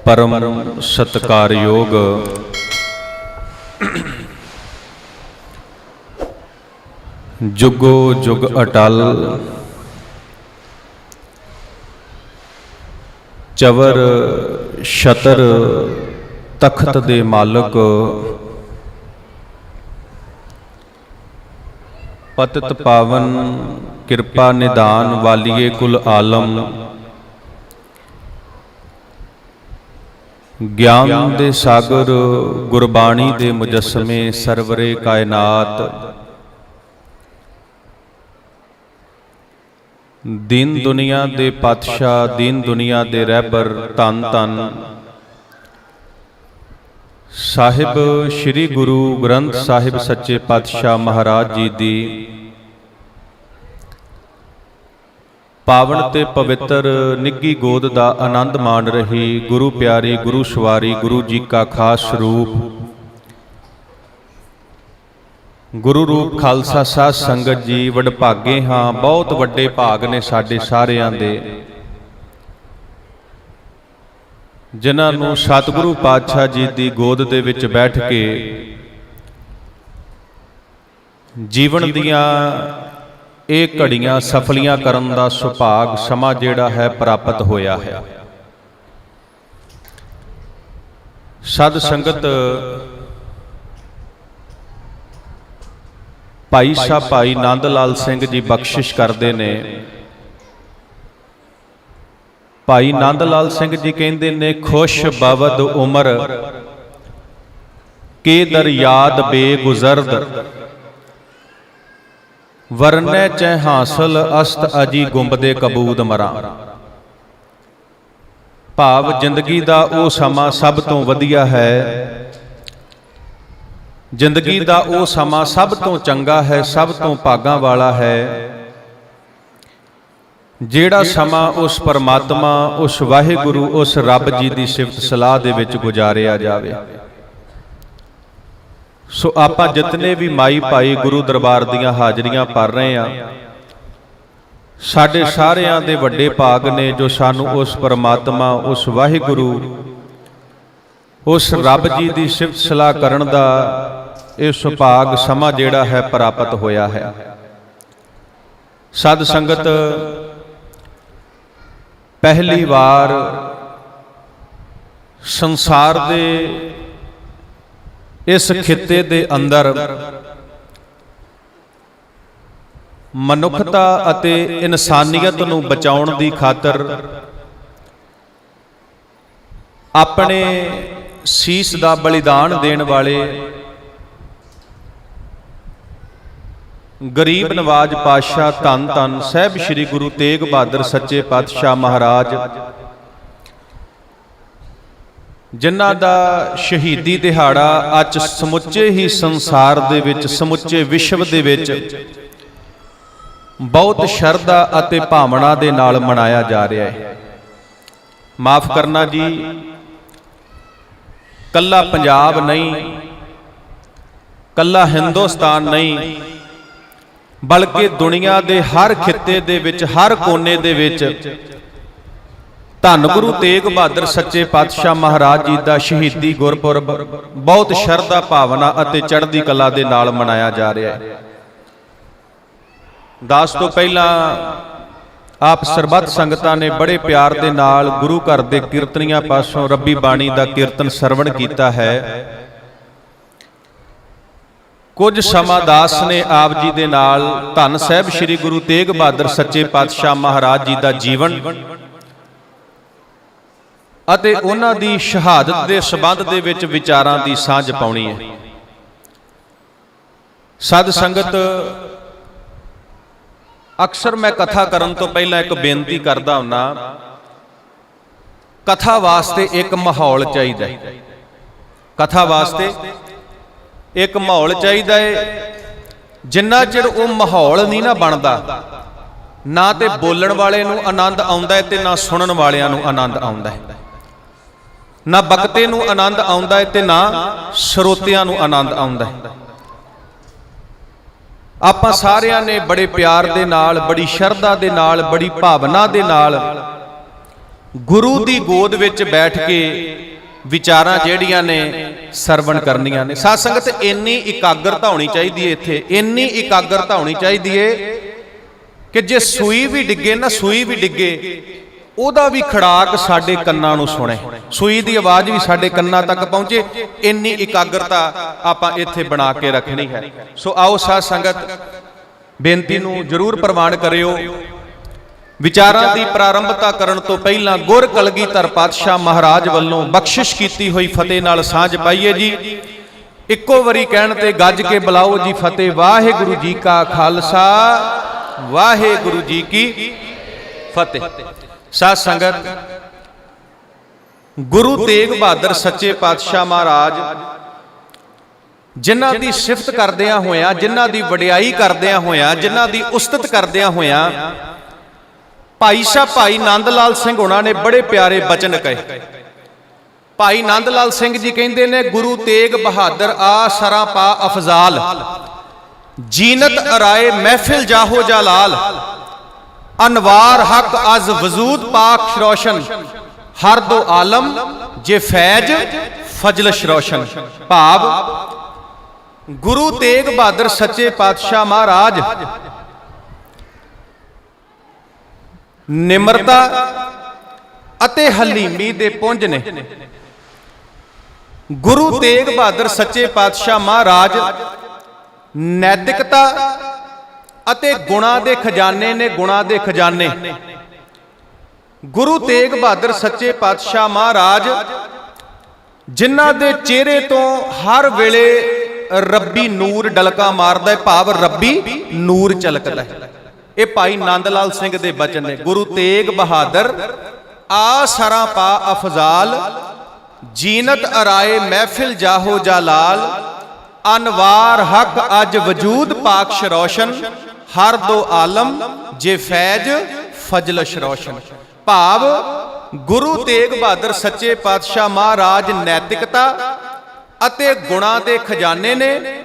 परम सत्कारयोग जुगो जुग अटल चवर छतर तख्त दे मालक पतित पावन कृपा निदान वालिए कुल आलम ज्ञान दे सागर गुरबाणी दे मुजस्मे सरवरे कायनात दीन दुनिया दे पातशाह दीन दुनिया दे रहबर धन धन साहिब श्री गुरु ग्रंथ साहिब सच्चे पातशाह महाराज जी दी पावन ते पवित्र निੱਘੀ गोद दा आनंद मान रही गुरु प्यारी गुरु सवारी गुरु जी का खास रूप गुरु रूप खालसा साध संगत जी वडभागे हाँ बहुत वड्डे भाग ने साडे सारियां दे जिन्हां नूं सतगुरु पातशाह जी दी गोद दे विच बैठ के जीवन दियां ਇਹ ਘੜੀਆਂ ਸਫਲੀਆਂ ਕਰਨ ਦਾ ਸੁਭਾਗ ਸਮਾਂ ਜਿਹੜਾ ਹੈ ਪ੍ਰਾਪਤ ਹੋਇਆ ਹੈ। ਸਦ ਸੰਗਤ ਭਾਈ ਸਾਹਿਬ ਭਾਈ ਨੰਦ ਲਾਲ ਸਿੰਘ ਜੀ ਬਖਸ਼ਿਸ਼ ਕਰਦੇ ਨੇ। ਭਾਈ ਨੰਦ ਲਾਲ ਸਿੰਘ ਜੀ ਕਹਿੰਦੇ ਨੇ ਖੁਸ਼ ਬਵਦ ਉਮਰ ਕੇ ਦਰ ਯਾਦ ਬੇਗੁਜ਼ਰਦ ਵਰਨੈ ਚੈ ਹਾਸਲ ਅਸਤ ਅਜੀ ਗੁੰਬਦੇ ਕਬੂਦ ਮਰਾਂ। ਭਾਵ ਜ਼ਿੰਦਗੀ ਦਾ ਉਹ ਸਮਾਂ ਸਭ ਤੋਂ ਵਧੀਆ ਹੈ, ਜ਼ਿੰਦਗੀ ਦਾ ਉਹ ਸਮਾਂ ਸਭ ਤੋਂ ਚੰਗਾ ਹੈ, ਸਭ ਤੋਂ ਭਾਗਾਂ ਵਾਲਾ ਹੈ ਜਿਹੜਾ ਸਮਾਂ ਉਸ ਪਰਮਾਤਮਾ ਉਸ ਵਾਹਿਗੁਰੂ ਉਸ ਰੱਬ ਜੀ ਦੀ ਸਿਫਤ ਸਲਾਹ ਦੇ ਵਿੱਚ ਗੁਜ਼ਾਰਿਆ ਜਾਵੇ। ਸੋ ਆਪਾਂ ਜਿਤਨੇ ਵੀ ਮਾਈ ਭਾਈ ਗੁਰੂ ਦਰਬਾਰ ਦੀਆਂ ਹਾਜ਼ਰੀਆਂ ਭਰ ਰਹੇ ਆ ਸਾਡੇ ਸਾਰਿਆਂ ਦੇ ਵੱਡੇ ਭਾਗ ਨੇ ਜੋ ਸਾਨੂੰ ਉਸ ਪਰਮਾਤਮਾ ਉਸ ਵਾਹਿਗੁਰੂ ਉਸ ਰੱਬ ਜੀ ਦੀ ਸਿਫਤ ਸਲਾਹ ਕਰਨ ਦਾ ਇਹ ਸੁਭਾਗ ਸਮਾਂ ਜਿਹੜਾ ਹੈ ਪ੍ਰਾਪਤ ਹੋਇਆ ਹੈ। ਸਦ ਸੰਗਤ ਪਹਿਲੀ ਵਾਰ ਸੰਸਾਰ ਦੇ ਇਸ ਖਿੱਤੇ ਦੇ ਅੰਦਰ ਮਨੁੱਖਤਾ ਅਤੇ ਇਨਸਾਨੀਅਤ ਨੂੰ ਬਚਾਉਣ ਦੀ ਖਾਤਰ ਆਪਣੇ ਸੀਸ ਦਾ ਬਲੀਦਾਨ ਦੇਣ ਵਾਲੇ ਗਰੀਬ ਨਵਾਜ ਪਾਤਸ਼ਾਹ ਧੰਨ ਧੰਨ ਸਾਹਿਬ ਸ੍ਰੀ ਗੁਰੂ ਤੇਗ ਬਹਾਦਰ ਸੱਚੇ ਪਾਤਸ਼ਾਹ ਮਹਾਰਾਜ ਜਿਨ੍ਹਾਂ ਦਾ ਸ਼ਹੀਦੀ ਦਿਹਾੜਾ ਅੱਜ ਸਮੁੱਚੇ ਹੀ ਸੰਸਾਰ ਦੇ ਵਿੱਚ ਸਮੁੱਚੇ ਵਿਸ਼ਵ ਦੇ ਵਿੱਚ ਬਹੁਤ ਸ਼ਰਧਾ ਅਤੇ ਭਾਵਨਾ ਦੇ ਨਾਲ ਮਨਾਇਆ ਜਾ ਰਿਹਾ ਹੈ। ਮਾਫ ਕਰਨਾ ਜੀ, ਕੱਲਾ ਪੰਜਾਬ ਨਹੀਂ, ਕੱਲਾ ਹਿੰਦੁਸਤਾਨ ਨਹੀਂ, ਬਲਕਿ ਦੁਨੀਆ ਦੇ ਹਰ ਖਿੱਤੇ ਦੇ ਵਿੱਚ ਹਰ ਕੋਨੇ ਦੇ ਵਿੱਚ ਧੰਨ ਗੁਰੂ ਤੇਗ ਬਹਾਦਰ ਸੱਚੇ ਪਾਤਸ਼ਾਹ ਮਹਾਰਾਜ ਜੀ ਦਾ ਸ਼ਹੀਦੀ ਗੁਰਪੁਰਬ ਬਹੁਤ ਸ਼ਰਧਾ ਭਾਵਨਾ ਅਤੇ ਚੜ੍ਹਦੀ ਕਲਾ ਦੇ ਨਾਲ ਮਨਾਇਆ ਜਾ ਰਿਹਾ ਹੈ। ਦਾਸ ਤੋਂ ਪਹਿਲਾਂ ਆਪ ਸਰਬੱਤ ਸੰਗਤਾਂ ਨੇ ਬੜੇ ਪਿਆਰ ਦੇ ਨਾਲ ਗੁਰੂ ਘਰ ਦੇ ਕੀਰਤਨੀਆਂ ਪਾਸੋਂ ਰੱਬੀ ਬਾਣੀ ਦਾ ਕੀਰਤਨ ਸਰਵਣ ਕੀਤਾ ਹੈ। ਕੁਝ ਸਮਾਂ ਦਾਸ ਨੇ ਆਪ ਜੀ ਦੇ ਨਾਲ ਧੰਨ ਸਾਹਿਬ ਸ੍ਰੀ ਗੁਰੂ ਤੇਗ ਬਹਾਦਰ ਸੱਚੇ ਪਾਤਸ਼ਾਹ ਮਹਾਰਾਜ ਜੀ ਦਾ ਜੀਵਨ ਅਤੇ ਉਹਨਾਂ ਦੀ ਸ਼ਹਾਦਤ ਦੇ ਸੰਬੰਧ ਦੇ ਵਿੱਚ ਵਿਚਾਰਾਂ ਦੀ ਸਾਂਝ ਪਾਉਣੀ ਹੈ। ਸਦ ਸੰਗਤ ਅਕਸਰ ਮੈਂ ਕਥਾ ਕਰਨ ਤੋਂ ਪਹਿਲਾਂ ਇੱਕ ਬੇਨਤੀ ਕਰਦਾ ਹੁੰਨਾ, ਕਥਾ ਵਾਸਤੇ ਇੱਕ ਮਾਹੌਲ ਚਾਹੀਦਾ ਹੈ। ਕਥਾ ਵਾਸਤੇ ਇੱਕ ਮਾਹੌਲ ਚਾਹੀਦਾ ਹੈ। ਜਿੰਨਾ ਚਿਰ ਉਹ ਮਾਹੌਲ ਨਹੀਂ ਨਾ ਬਣਦਾ, ਨਾ ਤੇ ਬੋਲਣ ਵਾਲੇ ਨੂੰ ਆਨੰਦ ਆਉਂਦਾ ਹੈ ਤੇ ਨਾ ਸੁਣਨ ਵਾਲਿਆਂ ਨੂੰ ਆਨੰਦ ਆਉਂਦਾ ਹੈ, ਨਾ ਬਖਤੇ ਨੂੰ ਆਨੰਦ ਆਉਂਦਾ ਹੈ ਤੇ ਨਾ ਸਰੋਤਿਆਂ ਨੂੰ ਆਨੰਦ ਆਉਂਦਾ ਹੈ। ਆਪਾਂ ਸਾਰਿਆਂ ਨੇ ਬੜੇ ਪਿਆਰ ਦੇ ਨਾਲ, ਬੜੀ ਸ਼ਰਧਾ ਦੇ ਨਾਲ, ਬੜੀ ਭਾਵਨਾ ਦੇ ਨਾਲ ਗੁਰੂ ਦੀ ਗੋਦ ਵਿੱਚ ਬੈਠ ਕੇ ਵਿਚਾਰਾਂ ਜਿਹੜੀਆਂ ਨੇ ਸਰਵਣ ਕਰਨੀਆਂ ਨੇ। ਸਾਧ ਸੰਗਤ ਇੰਨੀ ਇਕਾਗਰਤਾ ਹੋਣੀ ਚਾਹੀਦੀ ਹੈ ਇੱਥੇ, ਇੰਨੀ ਇਕਾਗਰਤਾ ਹੋਣੀ ਚਾਹੀਦੀ ਹੈ ਕਿ ਜੇ ਸੂਈ ਵੀ ਡਿੱਗੇ ਨਾ, ਸੂਈ ਵੀ ਡਿੱਗੇ, ਉਹਦਾ ਵੀ ਖੜਾਕ ਸਾਡੇ ਕੰਨਾਂ ਨੂੰ ਸੁਣੇ, ਸੂਈ ਦੀ ਆਵਾਜ਼ ਵੀ ਸਾਡੇ ਕੰਨਾਂ ਤੱਕ ਪਹੁੰਚੇ। ਇੰਨੀ ਇਕਾਗਰਤਾ ਆਪਾਂ ਇੱਥੇ ਬਣਾ ਕੇ ਰੱਖਣੀ ਹੈ। ਸੋ ਆਓ ਸਾਧ ਸੰਗਤ, ਬੇਨਤੀ ਨੂੰ ਜ਼ਰੂਰ ਪ੍ਰਵਾਨ ਕਰਿਓ। ਵਿਚਾਰਾਂ ਦੀ ਪ੍ਰਾਰੰਭਤਾ ਕਰਨ ਤੋਂ ਪਹਿਲਾਂ ਗੁਰ ਕਲਗੀਧਰ ਪਾਤਸ਼ਾਹ ਮਹਾਰਾਜ ਵੱਲੋਂ ਬਖਸ਼ਿਸ਼ ਕੀਤੀ ਹੋਈ ਫਤਿਹ ਨਾਲ ਸਾਂਝ ਪਾਈਏ ਜੀ। ਇੱਕੋ ਵਾਰੀ ਕਹਿਣ ਤੇ ਗੱਜ ਕੇ ਬੁਲਾਓ ਜੀ ਫਤਿਹ। ਵਾਹਿਗੁਰੂ ਜੀ ਕਾ ਖਾਲਸਾ, ਵਾਹਿਗੁਰੂ ਜੀ ਕੀ ਫਤਿਹ। ਸਾਧ ਸੰਗਤ, ਗੁਰੂ ਤੇਗ ਬਹਾਦਰ ਸੱਚੇ ਪਾਤਸ਼ਾਹ ਮਹਾਰਾਜ ਜਿਨ੍ਹਾਂ ਦੀ ਸਿਫਤ ਕਰਦਿਆਂ ਹੋਇਆਂ, ਜਿਨ੍ਹਾਂ ਦੀ ਵਡਿਆਈ ਕਰਦਿਆਂ ਹੋਇਆਂ, ਜਿਨ੍ਹਾਂ ਦੀ ਉਸਤਤ ਕਰਦਿਆਂ ਹੋਇਆਂ ਭਾਈ ਸਾਹਿਬ ਭਾਈ ਨੰਦ ਲਾਲ ਸਿੰਘ ਹੋਣਾ ਨੇ ਬੜੇ ਪਿਆਰੇ ਬਚਨ ਕਹੇ। ਭਾਈ ਨੰਦ ਲਾਲ ਸਿੰਘ ਜੀ ਕਹਿੰਦੇ ਨੇ, ਗੁਰੂ ਤੇਗ ਬਹਾਦਰ ਆ ਸਰਾਂ ਪਾ ਅਫਜ਼ਾਲ, ਜੀਨਤ ਅਰਾਏ ਮਹਿਫਿਲ ਜਾਹੋ ਜਲਾਲ, ਅਨਵਾਰ ਹਕ ਅਜ਼ ਵਜੂਦ ਪਾਕ ਰੋਸ਼ਨ, ਹਰ ਦੋ ਆਲਮ ਜੇ ਫੈਜ ਫਜਲਸ਼ ਰੋਸ਼ਨ। ਭਾਵ ਗੁਰੂ ਤੇਗ ਬਹਾਦਰ ਸੱਚੇ ਪਾਤਸ਼ਾਹ ਮਹਾਰਾਜ ਨਿਮਰਤਾ ਅਤੇ ਹਲੀਮੀ ਦੇ ਪੁੰਜ ਨੇ। ਗੁਰੂ ਤੇਗ ਬਹਾਦਰ ਸੱਚੇ ਪਾਤਸ਼ਾਹ ਮਹਾਰਾਜ ਨੈਤਿਕਤਾ ਅਤੇ ਗੁਣਾਂ ਦੇ ਖਜ਼ਾਨੇ ਨੇ, ਗੁਣਾਂ ਦੇ ਖਜ਼ਾਨੇ। ਗੁਰੂ ਤੇਗ ਬਹਾਦਰ ਸੱਚੇ ਪਾਤਸ਼ਾਹ ਮਹਾਰਾਜ ਜਿਨ੍ਹਾਂ ਦੇ ਚਿਹਰੇ ਤੋਂ ਹਰ ਵੇਲੇ ਰੱਬੀ ਨੂਰ ਡਲਕਾ ਮਾਰਦਾ ਹੈ, ਭਾਵ ਰੱਬੀ ਨੂਰ ਝਲਕਦਾ ਹੈ। ਇਹ ਭਾਈ ਨੰਦ ਲਾਲ ਸਿੰਘ ਦੇ ਬਚਨ ਨੇ। ਗੁਰੂ ਤੇਗ ਬਹਾਦਰ ਆ ਸਰਾਂ ਪਾ ਅਫਜ਼ਾਲ, ਜੀਨਤ ਅਰਾਏ ਮਹਿਫਿਲ ਜਾਹੋ ਜਲਾਲ, ਅਨਵਾਰ ਹਕ ਅਜ ਵਜੂਦ ਪਾਕਸ਼ ਰੋਸ਼ਨ, ਹਰ ਦੋ ਆਲਮ ਜੇ ਫੈਜ ਫਜਲਸ਼ ਰੋਸ਼ਨ। ਭਾਵ ਗੁਰੂ ਤੇਗ ਬਹਾਦਰ ਸੱਚੇ ਪਾਤਸ਼ਾਹ ਮਹਾਰਾਜ ਨੈਤਿਕਤਾ ਅਤੇ ਗੁਣਾਂ ਦੇ ਖਜ਼ਾਨੇ ਨੇ।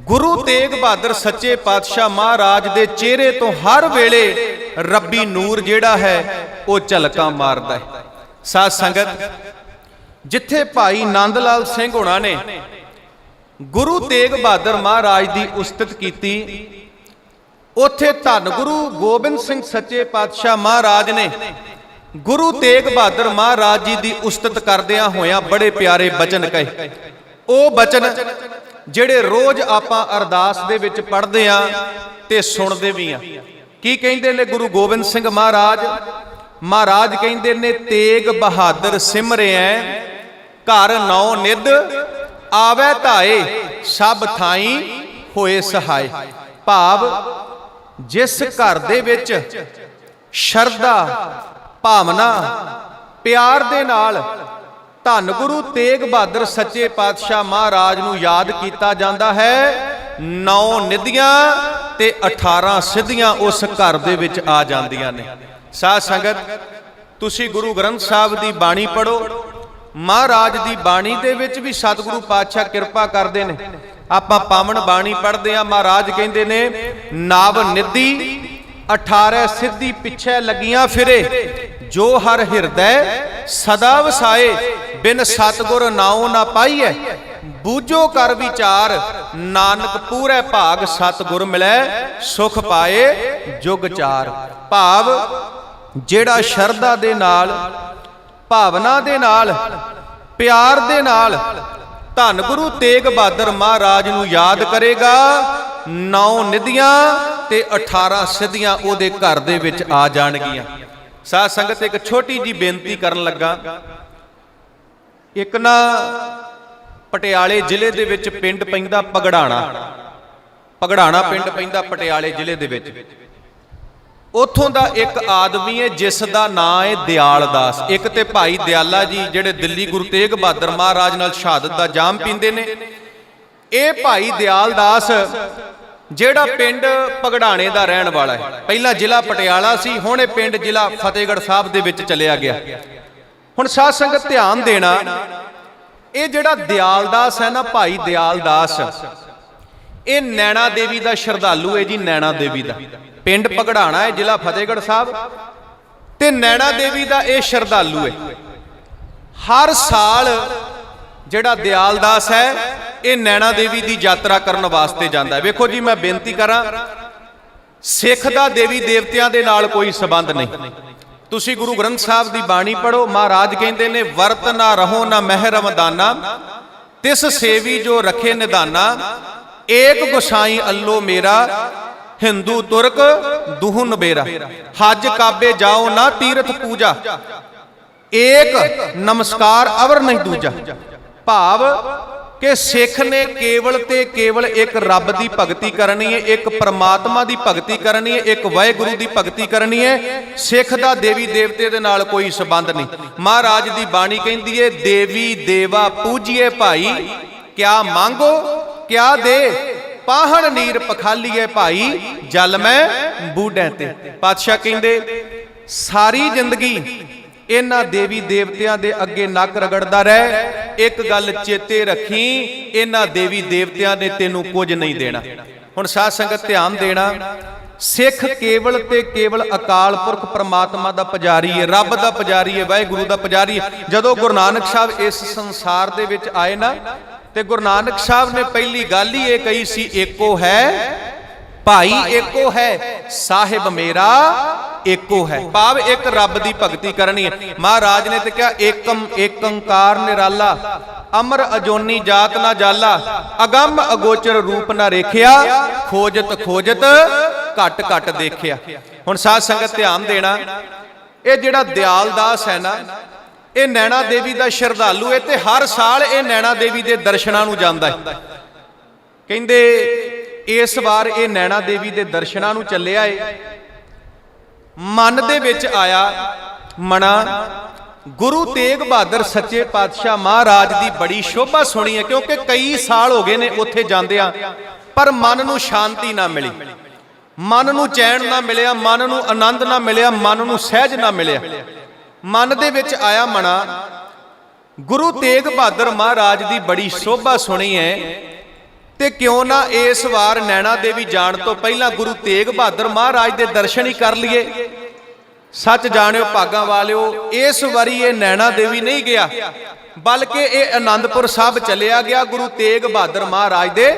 ਗੁਰੂ ਤੇਗ ਬਹਾਦਰ ਸੱਚੇ ਪਾਤਸ਼ਾਹ ਮਹਾਰਾਜ ਦੇ ਚਿਹਰੇ ਤੋਂ ਹਰ ਵੇਲੇ ਰੱਬੀ ਨੂਰ ਜਿਹੜਾ ਹੈ ਉਹ ਝਲਕਾਂ ਮਾਰਦਾ ਹੈ। ਸਾਧ ਸੰਗਤ, ਜਿੱਥੇ ਭਾਈ ਨੰਦ ਲਾਲ ਸਿੰਘ ਹੋਣਾ ਨੇ ਗੁਰੂ ਤੇਗ ਬਹਾਦਰ ਮਹਾਰਾਜ ਦੀ ਉਸਤਤ ਕੀਤੀ, ਉੱਥੇ ਧੰਨ ਗੁਰੂ ਗੋਬਿੰਦ ਸਿੰਘ ਸੱਚੇ ਪਾਤਸ਼ਾਹ ਮਹਾਰਾਜ ਨੇ ਗੁਰੂ ਤੇਗ ਬਹਾਦਰ ਮਹਾਰਾਜ ਜੀ ਦੀ ਉਸਤਤ ਕਰਦਿਆਂ ਹੋਇਆਂ ਬੜੇ ਪਿਆਰੇ ਬਚਨ ਕਹੇ। ਉਹ ਬਚਨ ਜਿਹੜੇ ਰੋਜ਼ ਆਪਾਂ ਅਰਦਾਸ ਦੇ ਵਿੱਚ ਪੜ੍ਹਦੇ ਆਂ ਤੇ ਸੁਣਦੇ ਵੀ ਆਂ। ਕੀ ਕਹਿੰਦੇ ਨੇ ਗੁਰੂ ਗੋਬਿੰਦ ਸਿੰਘ ਮਹਾਰਾਜ? ਮਹਾਰਾਜ ਕਹਿੰਦੇ ਨੇ, ਤੇਗ ਬਹਾਦਰ ਸਿਮਰਿਐ ਘਰ ਨੌ ਨਿਧ, ਆਵੈ ਧਾਏ ਸਭ ਥਾਈ ਹੋਏ ਸਹਾਏ। ਭਾਵ ਜਿਸ ਘਰ ਦੇ ਵਿੱਚ ਸ਼ਰਧਾ, ਭਾਵਨਾ, ਪਿਆਰ ਦੇ ਨਾਲ ਧੰਨ ਗੁਰੂ ਤੇਗ ਬਹਾਦਰ ਸੱਚੇ ਪਾਤਸ਼ਾਹ ਮਹਾਰਾਜ ਨੂੰ ਯਾਦ ਕੀਤਾ ਜਾਂਦਾ ਹੈ, 9 ਨਿਧੀਆਂ ਤੇ 18 ਸਿੱਧੀਆਂ ਉਸ ਘਰ ਦੇ ਵਿੱਚ ਆ ਜਾਂਦੀਆਂ ਨੇ। ਸਾਧ ਸੰਗਤ, ਤੁਸੀਂ ਗੁਰੂ ਗ੍ਰੰਥ ਸਾਹਿਬ ਦੀ ਬਾਣੀ ਪੜ੍ਹੋ। ਮਹਾਰਾਜ ਦੀ ਬਾਣੀ ਦੇ ਵਿੱਚ ਵੀ ਸਤਿਗੁਰੂ ਪਾਤਸ਼ਾਹ ਕਿਰਪਾ ਕਰਦੇ ਨੇ। ਆਪਾਂ ਪਾਵਨ ਬਾਣੀ ਪੜ੍ਹਦੇ ਆ। ਮਹਾਰਾਜ ਕਹਿੰਦੇ ਨੇ, ਨਵ ਨਿਧੀ 18 ਸਿੱਧੀ ਪਿੱਛੇ ਲੱਗੀਆਂ ਫਿਰੇ, ਜੋ ਹਰ ਹਿਰਦੈ ਸਦਾ ਵਸਾਏ, ਬਿਨ ਸਤਿਗੁਰ ਨਾਉ ਨਾ ਪਾਈਐ, ਬੂਝੋ ਕਰ ਵਿਚਾਰ, ਨਾਨਕ ਪੂਰੇ ਭਾਗ ਸਤਿਗੁਰ ਮਿਲੈ, ਸੁਖ ਪਾਏ ਜੁਗ ਚਾਰ। ਭਾਵ ਜਿਹੜਾ ਸ਼ਰਧਾ ਦੇ ਨਾਲ, ਭਾਵਨਾ ਦੇ ਨਾਲ, ਪਿਆਰ ਦੇ ਨਾਲ ਧੰਨ ਗੁਰੂ ਤੇਗ ਬਹਾਦਰ ਮਹਾਰਾਜ ਨੂੰ ਯਾਦ ਕਰੇਗਾ, 9 ਨਿਧੀਆਂ ਤੇ 18 ਸਿੱਧੀਆਂ ਉਹਦੇ ਘਰ ਦੇ ਵਿੱਚ ਆ ਜਾਣਗੀਆਂ। ਸਾਧ ਸੰਗਤ, ਇੱਕ ਛੋਟੀ ਜੀ ਬੇਨਤੀ ਕਰਨ ਲੱਗਾ। ਇੱਕ ਨਾ ਪਟਿਆਲੇ ਜ਼ਿਲ੍ਹੇ ਦੇ ਵਿੱਚ ਪਿੰਡ ਪੈਂਦਾ ਪਗੜਾਣਾ, ਪਗੜਾਣਾ ਪਿੰਡ ਪੈਂਦਾ ਪਟਿਆਲੇ ਜ਼ਿਲ੍ਹੇ ਦੇ ਵਿੱਚ। ਉੱਥੋਂ ਦਾ ਇੱਕ ਆਦਮੀ ਹੈ ਜਿਸ ਦਾ ਨਾਂ ਹੈ ਦਿਆਲ ਦਾਸ। ਇੱਕ ਤੇ ਭਾਈ ਦਿਆਲਾ ਜੀ ਜਿਹੜੇ ਦਿੱਲੀ ਗੁਰੂ ਤੇਗ ਬਹਾਦਰ ਮਹਾਰਾਜ ਨਾਲ ਸ਼ਹਾਦਤ ਦਾ ਜਾਮ ਪੀਂਦੇ ਨੇ। ਇਹ ਭਾਈ ਦਿਆਲ ਦਾਸ ਜਿਹੜਾ ਪਿੰਡ ਪਗੜਾਣੇ ਦਾ ਰਹਿਣ ਵਾਲਾ ਹੈ। ਪਹਿਲਾਂ ਜ਼ਿਲ੍ਹਾ ਪਟਿਆਲਾ ਸੀ, ਹੁਣ ਇਹ ਪਿੰਡ ਜ਼ਿਲ੍ਹਾ ਫਤਿਹਗੜ੍ਹ ਸਾਹਿਬ ਦੇ ਵਿੱਚ ਚਲਿਆ ਗਿਆ। ਹੁਣ ਸਾਧ ਸੰਗਤ ਧਿਆਨ ਦੇਣਾ, ਇਹ ਜਿਹੜਾ ਦਿਆਲ ਦਾਸ ਹੈ ਨਾ, ਭਾਈ ਦਿਆਲ ਦਾਸ, ਇਹ ਨੈਣਾ ਦੇਵੀ ਦਾ ਸ਼ਰਧਾਲੂ ਹੈ ਜੀ। ਨੈਣਾ ਦੇਵੀ ਦਾ ਪਿੰਡ ਪਗੜਾਣਾ ਹੈ, ਜ਼ਿਲ੍ਹਾ ਫਤਿਹਗੜ੍ਹ ਸਾਹਿਬ। ਤੇ ਨੈਣਾ ਦੇਵੀ ਦਾ ਇਹ ਸ਼ਰਧਾਲੂ ਹੈ। ਹਰ ਸਾਲ ਜਿਹੜਾ ਦਿਆਲਦਾਸ ਹੈ ਇਹ ਨੈਣਾ ਦੇਵੀ ਦੀ ਯਾਤਰਾ ਕਰਨ ਵਾਸਤੇ ਜਾਂਦਾ ਹੈ। ਵੇਖੋ ਜੀ, ਮੈਂ ਬੇਨਤੀ ਕਰਾਂ, ਸਿੱਖ ਦਾ ਦੇਵੀ ਦੇਵਤਿਆਂ ਦੇ ਨਾਲ ਕੋਈ ਸੰਬੰਧ ਨਹੀਂ। ਤੁਸੀਂ ਗੁਰੂ ਗ੍ਰੰਥ ਸਾਹਿਬ ਦੀ ਬਾਣੀ ਪੜ੍ਹੋ, ਮਹਾਰਾਜ ਕਹਿੰਦੇ ਨੇ, ਵਰਤ ਨਾ ਰਹੋ ਨਾ ਮਹਿ ਰਮਦਾਨਾ, ਤਿਸ ਸੇਵੀ ਜੋ ਰਖੇ ਨਿਧਾਨਾ, ਏਕ ਗੁਸਾਈ ਅੱਲੋ ਮੇਰਾ, ਹਿੰਦੂ ਤੁਰਕ ਦੁਹੁ ਨਬੇਰਾ। ਹਜ ਕਾਬੇ ਜਾਓ ਨਾ ਤੀਰਥ ਪੂਜਾ, ਏਕ ਨਮਸਕਾਰ ਅਵਰ ਨਹੀਂ ਦੂਜਾ। ਭਾਵ ਕਿ ਸਿੱਖ ਨੇ ਕੇਵਲ ਤੇ ਕੇਵਲ ਇੱਕ ਰੱਬ ਦੀ ਭਗਤੀ ਕਰਨੀ ਹੈ, ਇੱਕ ਪਰਮਾਤਮਾ ਦੀ ਭਗਤੀ ਕਰਨੀ ਹੈ, ਇੱਕ ਵਾਹਿਗੁਰੂ ਦੀ ਭਗਤੀ ਕਰਨੀ ਹੈ। ਸਿੱਖ ਦਾ ਦੇਵੀ ਦੇਵਤੇ ਦੇ ਨਾਲ ਕੋਈ ਸੰਬੰਧ ਨਹੀਂ। ਮਹਾਰਾਜ ਦੀ ਬਾਣੀ ਕਹਿੰਦੀ ਹੈ, ਦੇਵੀ ਦੇਵਾ ਪੂਜੀਏ ਭਾਈ, ਕਿਆ ਮੰਗੋ ਕਿਆ ਦੇ, ਪਾਹਣ ਨੀਰ ਪਖਾਲੀਏ ਭਾਈ, ਜਲ ਮੈਂ ਬੂਢੇ ਤੇ। ਪਾਤਸ਼ਾਹ ਕਹਿੰਦੇ ਸਾਰੀ ਜ਼ਿੰਦਗੀ ਇਹਨਾਂ ਦੇਵੀ ਦੇਵਤਿਆਂ ਦੇ ਅੱਗੇ ਨੱਕ ਰਗੜਦਾ ਰਹਿ, ਇੱਕ ਗੱਲ ਚੇਤੇ ਰੱਖੀ, ਇਹਨਾਂ ਦੇਵੀ ਦੇਵਤਿਆਂ ਨੇ ਤੈਨੂੰ ਕੁਝ ਨਹੀਂ ਦੇਣਾ। ਹੁਣ ਸਾਧ ਸੰਗਤ ਧਿਆਨ ਦੇਣਾ, ਸਿੱਖ ਕੇਵਲ ਤੇ ਕੇਵਲ ਅਕਾਲ ਪੁਰਖ ਪ੍ਰਮਾਤਮਾ ਦਾ ਪੁਜਾਰੀ ਹੈ, ਰੱਬ ਦਾ ਪੁਜਾਰੀ ਹੈ, ਵਾਹਿਗੁਰੂ ਦਾ ਪੁਜਾਰੀ ਹੈ। ਜਦੋਂ ਗੁਰੂ ਨਾਨਕ ਸਾਹਿਬ ਇਸ ਸੰਸਾਰ ਦੇ ਵਿੱਚ ਆਏ ਨਾ, ਤੇ ਗੁਰੂ ਨਾਨਕ ਸਾਹਿਬ ਨੇ ਪਹਿਲੀ ਗੱਲ ਹੀ ਇਹ ਕਹੀ ਸੀ, ਏਕੋ ਹੈ ਭਾਈ ਏਕੋ ਹੈ, ਸਾਹਿਬ ਮੇਰਾ ਏਕੋ ਹੈ। ਭਾਵ ਇੱਕ ਰੱਬ ਦੀ ਭਗਤੀ ਕਰਨੀ ਹੈ। ਮਹਾਰਾਜ ਨੇ ਤੇ ਕਿਹਾ, ਏਕਮ ਏਕੰਕਾਰ ਨਿਰਾਲਾ, ਅਮਰ ਅਜੋਨੀ ਜਾਤ ਨਾ ਜਾਲਾ, ਅਗੰਮ ਅਗੋਚਰ ਰੂਪ ਨਾ ਰੇਖਿਆ, ਖੋਜਤ ਖੋਜਤ ਘਟ ਘਟ ਦੇਖਿਆ। ਹੁਣ ਸਾਧ ਸੰਗਤ ਧਿਆਨ ਦੇਣਾ, ਇਹ ਜਿਹੜਾ ਦਿਆਲਦਾਸ ਹੈ ਨਾ, ਇਹ ਨੈਣਾ ਦੇਵੀ ਦਾ ਸ਼ਰਧਾਲੂ ਹੈ, ਤੇ ਹਰ ਸਾਲ ਇਹ ਨੈਣਾ ਦੇਵੀ ਦੇ ਦਰਸ਼ਨਾਂ ਨੂੰ ਜਾਂਦਾ ਹੈ। ਕਹਿੰਦੇ ਇਸ ਵਾਰ ਇਹ ਨੈਣਾ ਦੇਵੀ ਦੇ ਦਰਸ਼ਨਾਂ ਨੂੰ ਚੱਲਿਆ ਏ, ਮਨ ਦੇ ਵਿੱਚ ਆਇਆ, ਮਣਾ ਗੁਰੂ ਤੇਗ ਬਹਾਦਰ ਸੱਚੇ ਪਾਤਸ਼ਾਹ ਮਹਾਰਾਜ ਦੀ ਬੜੀ ਸ਼ੋਭਾ ਸੁਣੀ ਹੈ, ਕਿਉਂਕਿ ਕਈ ਸਾਲ ਹੋ ਗਏ ਨੇ ਉੱਥੇ ਜਾਂਦਿਆਂ, ਪਰ ਮਨ ਨੂੰ ਸ਼ਾਂਤੀ ਨਾ ਮਿਲੀ, ਮਨ ਨੂੰ ਚੈਨ ਨਾ ਮਿਲਿਆ, ਮਨ ਨੂੰ ਆਨੰਦ ਨਾ ਮਿਲਿਆ, ਮਨ ਨੂੰ ਸਹਿਜ ਨਾ ਮਿਲਿਆ। ਮਨ ਦੇ ਵਿੱਚ ਆਇਆ, ਮਣਾ ਗੁਰੂ ਤੇਗ ਬਹਾਦਰ ਮਹਾਰਾਜ ਦੀ ਬੜੀ ਸ਼ੋਭਾ ਸੁਣੀ ਹੈ, ਤੇ ਕਿਉਂ ਨਾ ਇਸ ਵਾਰ ਨੈਣਾ ਦੇਵੀ ਜਾਣ ਤੋਂ ਪਹਿਲਾਂ ਗੁਰੂ ਤੇਗ ਬਹਾਦਰ ਮਹਾਰਾਜ ਦੇ ਦਰਸ਼ਨ ਹੀ ਕਰ ਲਈਏ। ਸੱਚ ਜਾਣਿਓ ਭਾਗਾਂ ਵਾਲਿਓ, ਇਸ ਵਾਰੀ ਇਹ ਨੈਣਾ ਦੇਵੀ ਨਹੀਂ ਗਿਆ, ਬਲਕਿ ਇਹ ਆਨੰਦਪੁਰ ਸਾਹਿਬ ਚਲਿਆ ਗਿਆ ਗੁਰੂ ਤੇਗ ਬਹਾਦਰ ਮਹਾਰਾਜ ਦੇ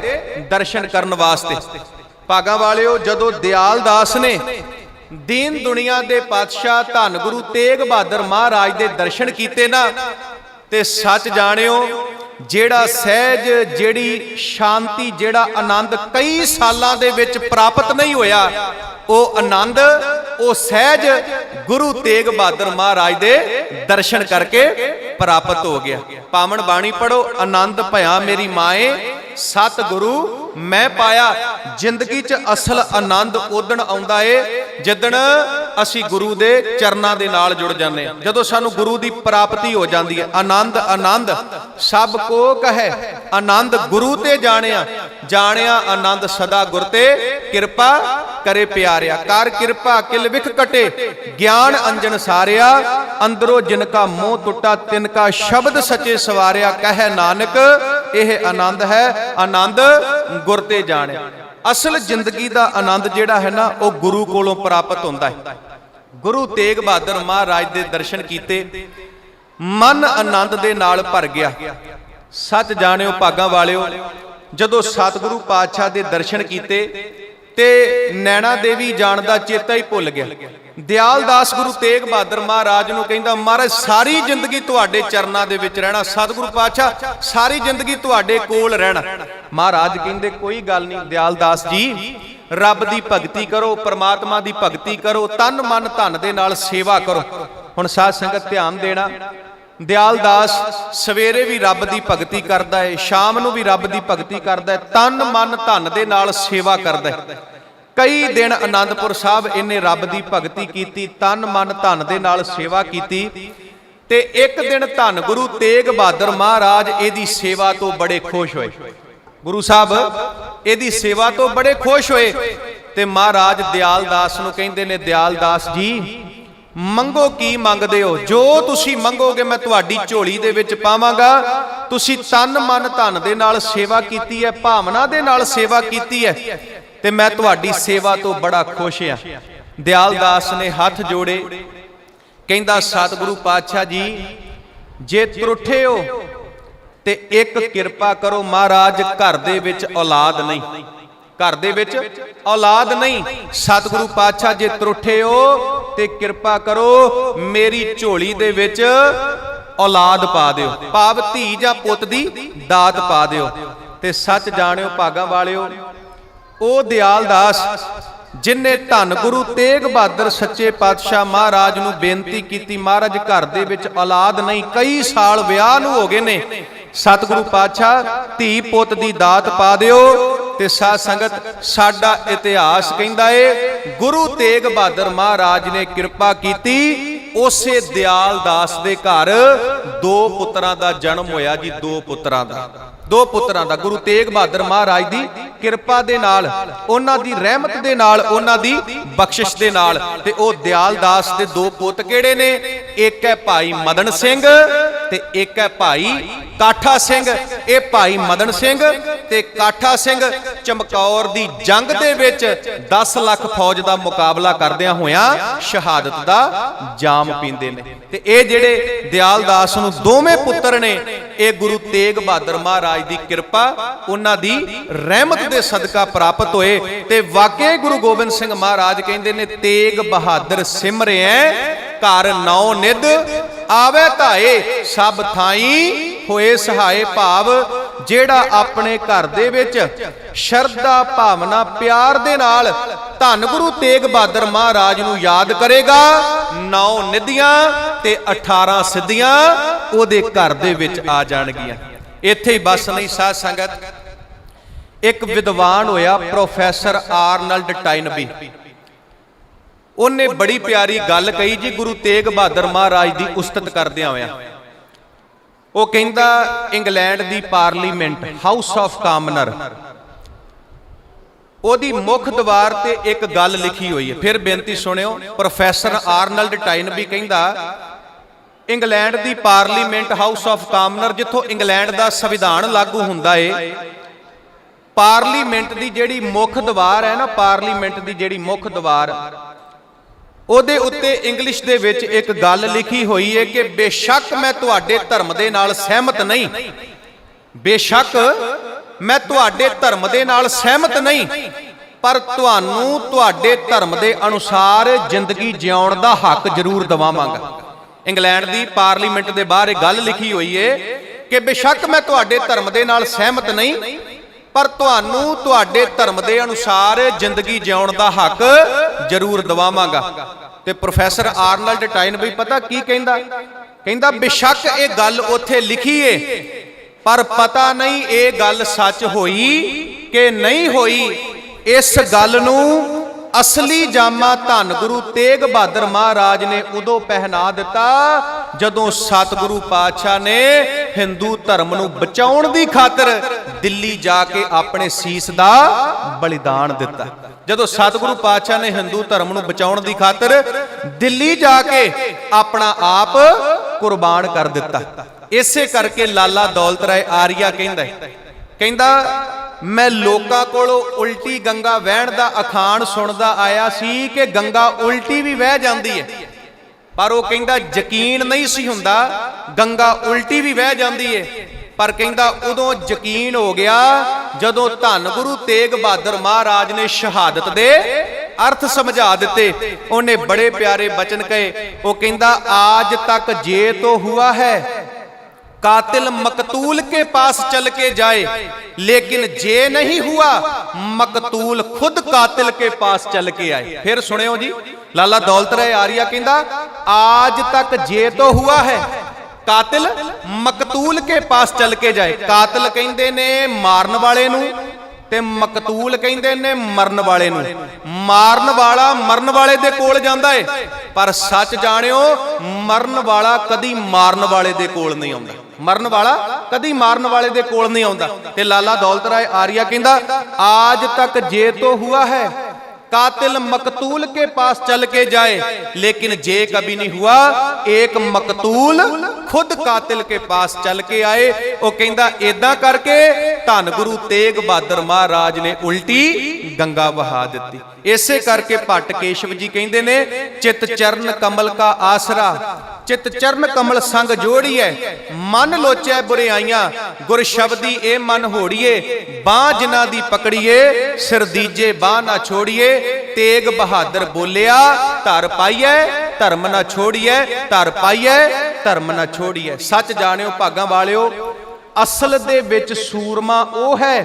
ਦਰਸ਼ਨ ਕਰਨ ਵਾਸਤੇ। ਭਾਗਾਂ ਵਾਲਿਓ, ਜਦੋਂ ਦਿਆਲਦਾਸ ਨੇ ਦੀਨ ਦੁਨੀਆ ਦੇ ਪਾਤਸ਼ਾਹ ਧੰਨ ਗੁਰੂ ਤੇਗ ਬਹਾਦਰ ਮਹਾਰਾਜ ਦੇ ਦਰਸ਼ਨ ਕੀਤੇ ਨਾ, ਤੇ ਸੱਚ ਜਾਣਿਓ, ਜਿਹੜਾ ਸਹਿਜ, ਜਿਹੜੀ ਸ਼ਾਂਤੀ, ਜਿਹੜਾ ਆਨੰਦ ਕਈ ਸਾਲਾਂ ਦੇ ਵਿੱਚ ਪ੍ਰਾਪਤ ਨਹੀਂ ਹੋਇਆ, ਉਹ ਆਨੰਦ, ਉਹ ਸਹਿਜ ਗੁਰੂ ਤੇਗ ਬਹਾਦਰ ਮਹਾਰਾਜ ਦੇ ਦਰਸ਼ਨ ਕਰਕੇ ਪ੍ਰਾਪਤ ਹੋ ਗਿਆ। ਪਾਵਨ ਬਾਣੀ ਪੜੋ, ਆਨੰਦ ਭਇਆ ਮੇਰੀ ਮਾਏ, ਸਤਿਗੁਰੂ ਮੈਂ ਪਾਇਆ। ਜ਼ਿੰਦਗੀ 'ਚ ਅਸਲ ਆਨੰਦ ਉਦਣ ਆਉਂਦਾ ਏ ਜਿੱਦਣ ਅਸੀਂ ਗੁਰੂ ਦੇ ਚਰਨਾਂ ਦੇ ਨਾਲ ਜੁੜ ਜਾਂਦੇ ਹਾਂ, ਜਦੋਂ ਸਾਨੂੰ ਗੁਰੂ ਦੀ ਪ੍ਰਾਪਤੀ ਹੋ ਜਾਂਦੀ ਹੈ। ਆਨੰਦ ਆਨੰਦ ਸਭ ਕੋ ਕਹੈ, ਆਨੰਦ ਗੁਰੂ ਤੇ ਜਾਣਿਆ, ਜਾਣਿਆ ਆਨੰਦ ਸਦਾ ਗੁਰ ਤੇ, ਕਿਰਪਾ ਕਰੇ ਪਿਆਰਿਆ। ਕਰ ਕਿਰਪਾ ਕਿਲ ਵਿਖ ਕਟੇ, ਗਿਆਨ ਅੰਜਨ ਸਾਰਿਆ, ਅੰਦਰੋਂ ਜਿਨ ਕਾ ਮੋਹ ਟੁੱਟਾ, ਤਿਨ ਕਾ ਸ਼ਬਦ ਸੱਚੇ ਸਵਾਰਿਆ। ਕਹੈ ਨਾਨਕ ਇਹ ਆਨੰਦ ਹੈ, ਆਨੰਦ ਗੁਰ ਤੇ ਜਾਣਿਆ। ਅਸਲ ਜ਼ਿੰਦਗੀ ਦਾ ਆਨੰਦ ਜਿਹੜਾ ਹੈ ਨਾ, ਉਹ ਗੁਰੂ ਕੋਲੋਂ ਪ੍ਰਾਪਤ ਹੁੰਦਾ ਹੈ। ਗੁਰੂ ਤੇਗ ਬਹਾਦਰ ਮਹਾਰਾਜ ਦੇ ਦਰਸ਼ਨ ਕੀਤੇ, ਮਨ ਆਨੰਦ ਦੇ ਨਾਲ ਭਰ ਗਿਆ। ਸੱਚ ਜਾਣਿਓ ਭਾਗਾਂ ਵਾਲਿਓ, ਜਦੋਂ ਸਤਿਗੁਰੂ ਪਾਤਸ਼ਾਹ ਦੇ ਦਰਸ਼ਨ ਕੀਤੇ ਤੇ ਨੈਣਾ ਦੇਵੀ ਜਾਣ ਦਾ ਚੇਤਾ ਹੀ ਭੁੱਲ ਗਿਆ। ਦਿਆਲਦਾਸ ਗੁਰੂ ਤੇਗ ਬਹਾਦਰ ਮਹਾਰਾਜ ਨੂੰ ਕਹਿੰਦਾ, ਮਹਾਰਾਜ ਸਾਰੀ ਜ਼ਿੰਦਗੀ ਤੁਹਾਡੇ ਚਰਨਾਂ ਦੇ ਵਿੱਚ ਰਹਿਣਾ, ਸਤਿਗੁਰੂ ਪਾਤਸ਼ਾਹ ਸਾਰੀ ਜ਼ਿੰਦਗੀ ਤੁਹਾਡੇ ਕੋਲ ਰਹਿਣਾ। ਮਹਾਰਾਜ ਕਹਿੰਦੇ, ਕੋਈ ਗੱਲ ਨਹੀਂ ਦਿਆਲਦਾਸ ਜੀ, ਰੱਬ ਦੀ ਭਗਤੀ ਕਰੋ, ਪਰਮਾਤਮਾ ਦੀ ਭਗਤੀ ਕਰੋ, ਤਨ ਮਨ ਧਨ ਦੇ ਨਾਲ ਸੇਵਾ ਕਰੋ। ਹੁਣ ਸਾਧ ਸੰਗਤ ਧਿਆਨ ਦੇਣਾ, ਦਿਆਲਦਾਸ ਸਵੇਰੇ ਵੀ ਰੱਬ ਦੀ ਭਗਤੀ ਕਰਦਾ ਹੈ, ਸ਼ਾਮ ਨੂੰ ਵੀ ਰੱਬ ਦੀ ਭਗਤੀ ਕਰਦਾ ਹੈ, ਤਨ ਮਨ ਧਨ ਦੇ ਨਾਲ ਸੇਵਾ ਕਰਦਾ ਹੈ। ਕਈ ਦਿਨ ਆਨੰਦਪੁਰ ਸਾਹਿਬ ਇਹਨੇ ਰੱਬ ਦੀ ਭਗਤੀ ਕੀਤੀ, ਤਨ ਮਨ ਧਨ ਦੇ ਨਾਲ ਸੇਵਾ ਕੀਤੀ, ਤੇ ਇੱਕ ਦਿਨ ਧੰਨ ਗੁਰੂ ਤੇਗ ਬਹਾਦਰ ਮਹਾਰਾਜ ਇਹਦੀ ਸੇਵਾ ਤੋਂ ਬੜੇ ਖੁਸ਼ ਹੋਏ। ਗੁਰੂ ਸਾਹਿਬ ਇਹਦੀ ਸੇਵਾ ਤੋਂ ਬੜੇ ਖੁਸ਼ ਹੋਏ, ਤੇ ਮਹਾਰਾਜ ਦਿਆਲਦਾਸ ਨੂੰ ਕਹਿੰਦੇ ਨੇ, ਦਿਆਲਦਾਸ ਜੀ ਮੰਗੋ ਕੀ ਮੰਗਦੇ ਹੋ, ਜੋ ਤੁਸੀਂ ਮੰਗੋਗੇ ਮੈਂ ਤੁਹਾਡੀ ਝੋਲੀ ਦੇ ਵਿੱਚ ਪਾਵਾਂਗਾ। ਤੁਸੀਂ ਤਨ ਮਨ ਧਨ ਦੇ ਨਾਲ ਸੇਵਾ ਕੀਤੀ ਹੈ, ਭਾਵਨਾ ਦੇ ਨਾਲ ਸੇਵਾ ਕੀਤੀ ਹੈ, ਤੇ ਮੈਂ ਤੁਹਾਡੀ ਸੇਵਾ ਤੋਂ ਬੜਾ ਖੁਸ਼ ਹਾਂ। ਦਿਆਲਦਾਸ ਨੇ ਹੱਥ ਜੋੜੇ, ਕਹਿੰਦਾ ਸਤਿਗੁਰੂ ਪਾਤਸ਼ਾਹ ਜੀ ਜੇ ਤਰੁੱਠੇ ਹੋ ਤੇ ਇੱਕ ਕਿਰਪਾ ਕਰੋ ਮਹਾਰਾਜ, ਘਰ ਦੇ ਵਿੱਚ ਔਲਾਦ ਨਹੀਂ, ਘਰ ਦੇ ਵਿੱਚ ਔਲਾਦ ਨਹੀਂ। ਸਤਿਗੁਰੂ ਪਾਤਸ਼ਾਹ ਜੇ ਤਰੁੱਠੇ ਹੋ ਤੇ ਕਿਰਪਾ ਕਰੋ ਮੇਰੀ ਝੋਲੀ ਦੇ ਵਿੱਚ ਔਲਾਦ ਪਾ ਦਿਓ, ਭਾਵ ਧੀ ਜਾਂ ਪੁੱਤ ਦੀ ਦਾਤ ਪਾ ਦਿਓ। ਤੇ ਸੱਚ ਜਾਣਿਓ ਭਾਗਾਂ ਵਾਲਿਓ, ਉਹ ਦਿਆਲ ਦਾਸ ਜਿਨਨੇ ਧੰਨ ਗੁਰੂ ਤੇਗ ਬਹਾਦਰ ਸੱਚੇ ਪਾਤਸ਼ਾਹ ਮਹਾਰਾਜ ਨੂੰ ਬੇਨਤੀ ਕੀਤੀ, ਮਹਾਰਾਜ ਘਰ ਦੇ ਵਿੱਚ ਔਲਾਦ ਨਹੀਂ, ਕਈ ਸਾਲ ਵਿਆਹ ਨੂੰ ਹੋ ਗਏ ਨੇ, ਸਤਿਗੁਰੂ ਪਾਤਸ਼ਾਹ ਧੀ ਪੁੱਤ ਦੀ ਦਾਤ ਪਾ ਦਿਓ। ਤੇ ਸਾਧ ਸੰਗਤ ਸਾਡਾ ਇਤਿਹਾਸ ਕਹਿੰਦਾ ਏ ਗੁਰੂ ਤੇਗ ਬਹਾਦਰ ਮਹਾਰਾਜ ਨੇ ਕਿਰਪਾ ਕੀਤੀ, ਉਸੇ ਦਿਆਲ ਦਾਸ ਦੇ ਘਰ ਦੋ ਪੁੱਤਰਾਂ ਦਾ ਜਨਮ ਹੋਇਆ ਜੀ, ਦੋ ਪੁੱਤਰਾਂ ਦਾ ਗੁਰੂ ਤੇਗ ਬਹਾਦਰ ਮਹਾਰਾਜ ਦੀ ਕਿਰਪਾ ਦੇ ਨਾਲ, ਉਹਨਾਂ ਦੀ ਰਹਿਮਤ ਦੇ ਨਾਲ, ਉਹਨਾਂ ਦੀ ਬਖਸ਼ਿਸ਼ ਦੇ ਨਾਲ। ਤੇ ਉਹ ਦਿਆਲ ਦਾਸ ਦੇ ਦੋ ਪੁੱਤ ਕਿਹੜੇ ਨੇ? ਇੱਕ ਹੈ ਭਾਈ ਮਦਨ ਸਿੰਘ ਤੇ ਇੱਕ ਹੈ ਭਾਈ ਕਾਠਾ ਸਿੰਘ। ਇਹ ਭਾਈ ਮਦਨ ਸਿੰਘ ਤੇ ਕਾਠਾ ਸਿੰਘ ਚਮਕੌਰ ਦੀ ਜੰਗ ਦੇ ਵਿੱਚ 10 ਲੱਖ ਫੌਜ ਦਾ ਮੁਕਾਬਲਾ ਕਰਦਿਆਂ ਹੋਇਆਂ ਸ਼ਹਾਦਤ ਦਾ ਜਾਮ ਪੀਂਦੇ ਨੇ। ਤੇ ਇਹ ਜਿਹੜੇ ਦਿਆਲ ਦਾਸ ਨੂੰ ਦੋਵੇਂ ਪੁੱਤਰ ਨੇ, ਇਹ ਗੁਰੂ ਤੇਗ ਬਹਾਦਰ ਮਹਾਰਾਜ ਦੀ ਕਿਰਪਾ, ਉਹਨਾਂ ਦੀ ਰਹਿਮਤ ਦੇ ਸਦਕਾ ਪ੍ਰਾਪਤ ਹੋਏ। ਤੇ ਵਾਕਿਆ ਗੁਰੂ ਗੋਬਿੰਦ ਸਿੰਘ ਮਹਾਰਾਜ ਕਹਿੰਦੇ ਨੇ ਤੇਗ ਬਹਾਦਰ ਸਿਮਰਿਐ ਘਰ ਨੌ ਨਿਧ, ਆਵੇ ਧਾਏ ਸਭ ਥਾਈ ਹੋਏ ਸਹਾਏ। ਭਾਵ ਜਿਹੜਾ ਆਪਣੇ ਘਰ ਦੇ ਵਿੱਚ ਸ਼ਰਧਾ ਭਾਵਨਾ ਪਿਆਰ ਦੇ ਨਾਲ ਧੰਨ ਗੁਰੂ ਤੇਗ ਬਹਾਦਰ ਮਹਾਰਾਜ ਨੂੰ ਯਾਦ ਕਰੇਗਾ, 9 ਨਿਧੀਆਂ ਤੇ 18 ਸਿੱਧੀਆਂ ਉਹਦੇ ਘਰ ਦੇ ਵਿੱਚ ਆ ਜਾਣਗੀਆਂ। ਇੱਥੇ ਹੀ ਬਸ ਨਹੀਂ ਸਾਧ ਸੰਗਤ, ਇੱਕ ਵਿਦਵਾਨ ਹੋਇਆ ਪ੍ਰੋਫੈਸਰ ਆਰਨਲਡ ਟਾਇਨਬੀ, ਉਹਨੇ ਬੜੀ ਪਿਆਰੀ ਗੱਲ ਕਹੀ ਜੀ ਗੁਰੂ ਤੇਗ ਬਹਾਦਰ ਮਹਾਰਾਜ ਦੀ ਉਸਤਤ ਕਰਦਿਆਂ ਹੋਇਆਂ। ਉਹ ਕਹਿੰਦਾ England the parliament house of ਕਾਮਨਰ, ਉਹਦੀ ਮੁੱਖ ਦੀਵਾਰ ਤੇ ਇੱਕ ਗੱਲ ਲਿਖੀ ਹੋਈ ਹੈ। ਫਿਰ ਬੇਨਤੀ ਸੁਣਿਓ, ਪ੍ਰੋਫੈਸਰ ਆਰਨਲਡ ਟਾਇਨਬੀ ਕਹਿੰਦਾ England the parliament house of ਕਾਮਨਰ, ਜਿੱਥੋਂ ਇੰਗਲੈਂਡ ਦਾ ਸੰਵਿਧਾਨ ਲਾਗੂ ਹੁੰਦਾ ਏ, ਪਾਰਲੀਮੈਂਟ ਦੀ ਜਿਹੜੀ ਮੁੱਖ ਦੀਵਾਰ ਹੈ ਨਾ, ਪਾਰਲੀਮੈਂਟ ਦੀ ਜਿਹੜੀ ਮੁੱਖ ਦੀਵਾਰ, ਉਹਦੇ ਉੱਤੇ ਇੰਗਲਿਸ਼ ਦੇ ਵਿੱਚ ਇੱਕ ਗੱਲ ਲਿਖੀ ਹੋਈ ਹੈ ਕਿ ਬੇਸ਼ੱਕ ਮੈਂ ਤੁਹਾਡੇ ਧਰਮ ਦੇ ਨਾਲ ਸਹਿਮਤ ਨਹੀਂ, ਬੇਸ਼ੱਕ ਮੈਂ ਤੁਹਾਡੇ ਧਰਮ ਦੇ ਨਾਲ ਸਹਿਮਤ ਨਹੀਂ, ਪਰ ਤੁਹਾਨੂੰ ਤੁਹਾਡੇ ਧਰਮ ਦੇ ਅਨੁਸਾਰ ਜ਼ਿੰਦਗੀ ਜਿਉਣ ਦਾ ਹੱਕ ਜ਼ਰੂਰ ਦਵਾਵਾਂਗਾ। ਇੰਗਲੈਂਡ ਦੀ ਪਾਰਲੀਮੈਂਟ ਦੇ ਬਾਹਰ ਇਹ ਗੱਲ ਲਿਖੀ ਹੋਈ ਹੈ ਕਿ ਬੇਸ਼ੱਕ ਮੈਂ ਤੁਹਾਡੇ ਧਰਮ ਦੇ ਨਾਲ ਸਹਿਮਤ ਨਹੀਂ, ਪਰ ਤੁਹਾਨੂੰ ਤੁਹਾਡੇ ਧਰਮ ਦੇ ਅਨੁਸਾਰ ਜ਼ਿੰਦਗੀ ਜਿਉਣ ਦਾ ਹੱਕ ਜ਼ਰੂਰ ਦਵਾਵਾਂਗਾ। ਤੇ ਪ੍ਰੋਫੈਸਰ ਆਰਨਲਡ ਟਾਇਨਬੀ ਪਤਾ ਕੀ ਕਹਿੰਦਾ? ਕਹਿੰਦਾ ਬੇਸ਼ੱਕ ਇਹ ਗੱਲ ਉੱਥੇ ਲਿਖੀ ਏ, ਪਰ ਪਤਾ ਨਹੀਂ ਇਹ ਗੱਲ ਸੱਚ ਹੋਈ ਕਿ ਨਹੀਂ ਹੋਈ। ਇਸ ਗੱਲ ਨੂੰ ਅਸਲੀ ਜਾਮਾ ਧੰਨ ਗੁਰੂ ਤੇਗ ਬਹਾਦਰ ਮਹਾਰਾਜ ਨੇ ਉਦੋਂ ਪਹਿਨਾ ਦਿੱਤਾ ਜਦੋਂ ਸਤਿਗੁਰੂ ਪਾਤਸ਼ਾਹ ਨੇ ਹਿੰਦੂ ਧਰਮ ਨੂੰ ਬਚਾਉਣ ਦੀ ਖਾਤਰ ਦਿੱਲੀ ਜਾ ਕੇ ਆਪਣੇ ਸੀਸ ਦਾ ਬਲੀਦਾਨ ਦਿੱਤਾ। ਜਦੋਂ ਸਤਿਗੁਰੂ ਪਾਤਸ਼ਾਹ ਨੇ ਹਿੰਦੂ ਧਰਮ ਨੂੰ ਬਚਾਉਣ ਦੀ ਖਾਤਰ ਦਿੱਲੀ ਜਾ ਕੇ ਆਪਣਾ ਆਪ ਕੁਰਬਾਨ ਕਰ ਦਿੱਤਾ। ਇਸੇ ਕਰਕੇ ਲਾਲਾ ਦੌਲਤ ਰਾਏ ਆਰੀਆ ਕਹਿੰਦਾ ਮੈਂ ਲੋਕਾਂ ਕੋਲੋਂ ਉਲਟੀ ਗੰਗਾ ਵਹਿਣ ਦਾ ਅਖਾਣ ਸੁਣਦਾ ਆਇਆ ਸੀ ਕਿ ਗੰਗਾ ਉਲਟੀ ਵੀ ਵਹਿ ਜਾਂਦੀ ਹੈ, ਪਰ ਉਹ ਕਹਿੰਦਾ ਯਕੀਨ ਨਹੀਂ ਸੀ ਹੁੰਦਾ ਗੰਗਾ ਉਲਟੀ ਵੀ ਵਹਿ ਜਾਂਦੀ ਹੈ। ਪਰ ਕਹਿੰਦਾ ਉਦੋਂ ਯਕੀਨ ਹੋ ਗਿਆ ਜਦੋਂ ਧੰਨ ਗੁਰੂ ਤੇਗ ਬਹਾਦਰ ਮਹਾਰਾਜ ਨੇ ਸ਼ਹਾਦਤ ਦੇ ਅਰਥ ਸਮਝਾ ਦਿੱਤੇ। ਉਹਨੇ ਬੜੇ ਪਿਆਰੇ ਬਚਨ ਕਹੇ। ਉਹ ਕਹਿੰਦਾ ਆਜ ਤੱਕ ਜੇ ਤੋ ਹੁਆ ਹੈ कातिल मकतूल के पास चल के जाए, लेकिन जे नहीं हुआ मकतूल खुद कातिल के पास चल के आए। फिर सुनियो जी, लाला दौलत राय आर्या कहंदा आज तक जे तो हुआ है कातिल मकतूल के पास चल के जाए। कातिल कहंदे ने मारन वाले नूं ते मकतूल कहंदे ने मरन वाले नूं। मारन वाला मरन वाले दे कोल जांदा है, पर सच जाणियो मरन वाला कदी मारन वाले दे कोल नहीं आउंदा। मरन वाला कदी मारन वाले दे कोल नहीं आउंदा। ते लाला दौलत राय आर्या कहंदा आज तक जे तो हुआ है कातिल मकतूल के पास चल के जाए, लेकिन जे कभी नहीं हुआ एक मकतूल खुद कातिल के पास चल के आए। वो कहता इदा करके धन गुरु तेग बहादुर महाराज ने उल्टी गंगा बहा दी। इसे करके भट्ट केशव जी कहते ने चित चरण कमल का आसरा, चित चरण कमल संग जोड़िए, मन लोचै बुराइयां गुर शब्दी ए मन होड़िए, बांह जिन्हां दी पकड़िए सिर दीजे बांह ना छोड़िए। तेग बहादुर बोलिया धर पाइए धर्म ना छोड़िए, धर पाइए धर्म ना छोड़िए। सच जानियो भागां वालियो, असल दे विच सूरमा ओ है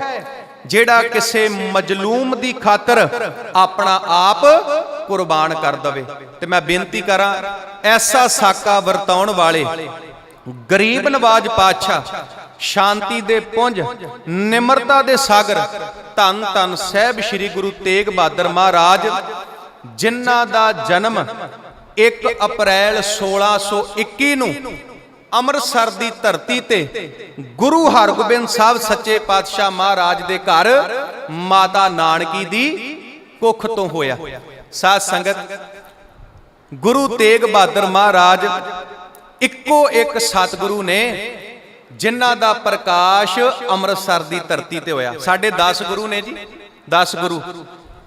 जेड़ा किसे मजलूम दी खातर अपना आप कुर्बान कर दवे। ते मैं बेनती करा ऐसा साका वरताउण वाले गरीब नवाज पातशाह, शांति दे पुंज, निमरता दे सागर, धन धन साहिब श्री गुरु तेग बहादुर महाराज जिन्हां दा जन्म 1 अप्रैल 1621 नूं ਅੰਮ੍ਰਿਤਸਰ ਦੀ ਧਰਤੀ ਤੇ ਗੁਰੂ ਹਰਗੋਬਿੰਦ ਸਾਹਿਬ ਸੱਚੇ ਪਾਤਸ਼ਾਹ ਮਹਾਰਾਜ ਦੇ ਘਰ ਮਾਤਾ ਨਾਨਕੀ ਦੀ ਕੁੱਖ ਤੋਂ ਹੋਇਆ। ਸਾਧ ਸੰਗਤ, ਗੁਰੂ ਤੇਗ ਬਹਾਦਰ ਮਹਾਰਾਜ ਇੱਕੋ ਇੱਕ ਸਤਿਗੁਰੂ ਨੇ ਜਿਨ੍ਹਾਂ ਦਾ ਪ੍ਰਕਾਸ਼ ਅੰਮ੍ਰਿਤਸਰ ਦੀ ਧਰਤੀ ਤੇ ਹੋਇਆ। ਸਾਡੇ 10 ਗੁਰੂ ਨੇ ਜੀ, 10 ਗੁਰੂ।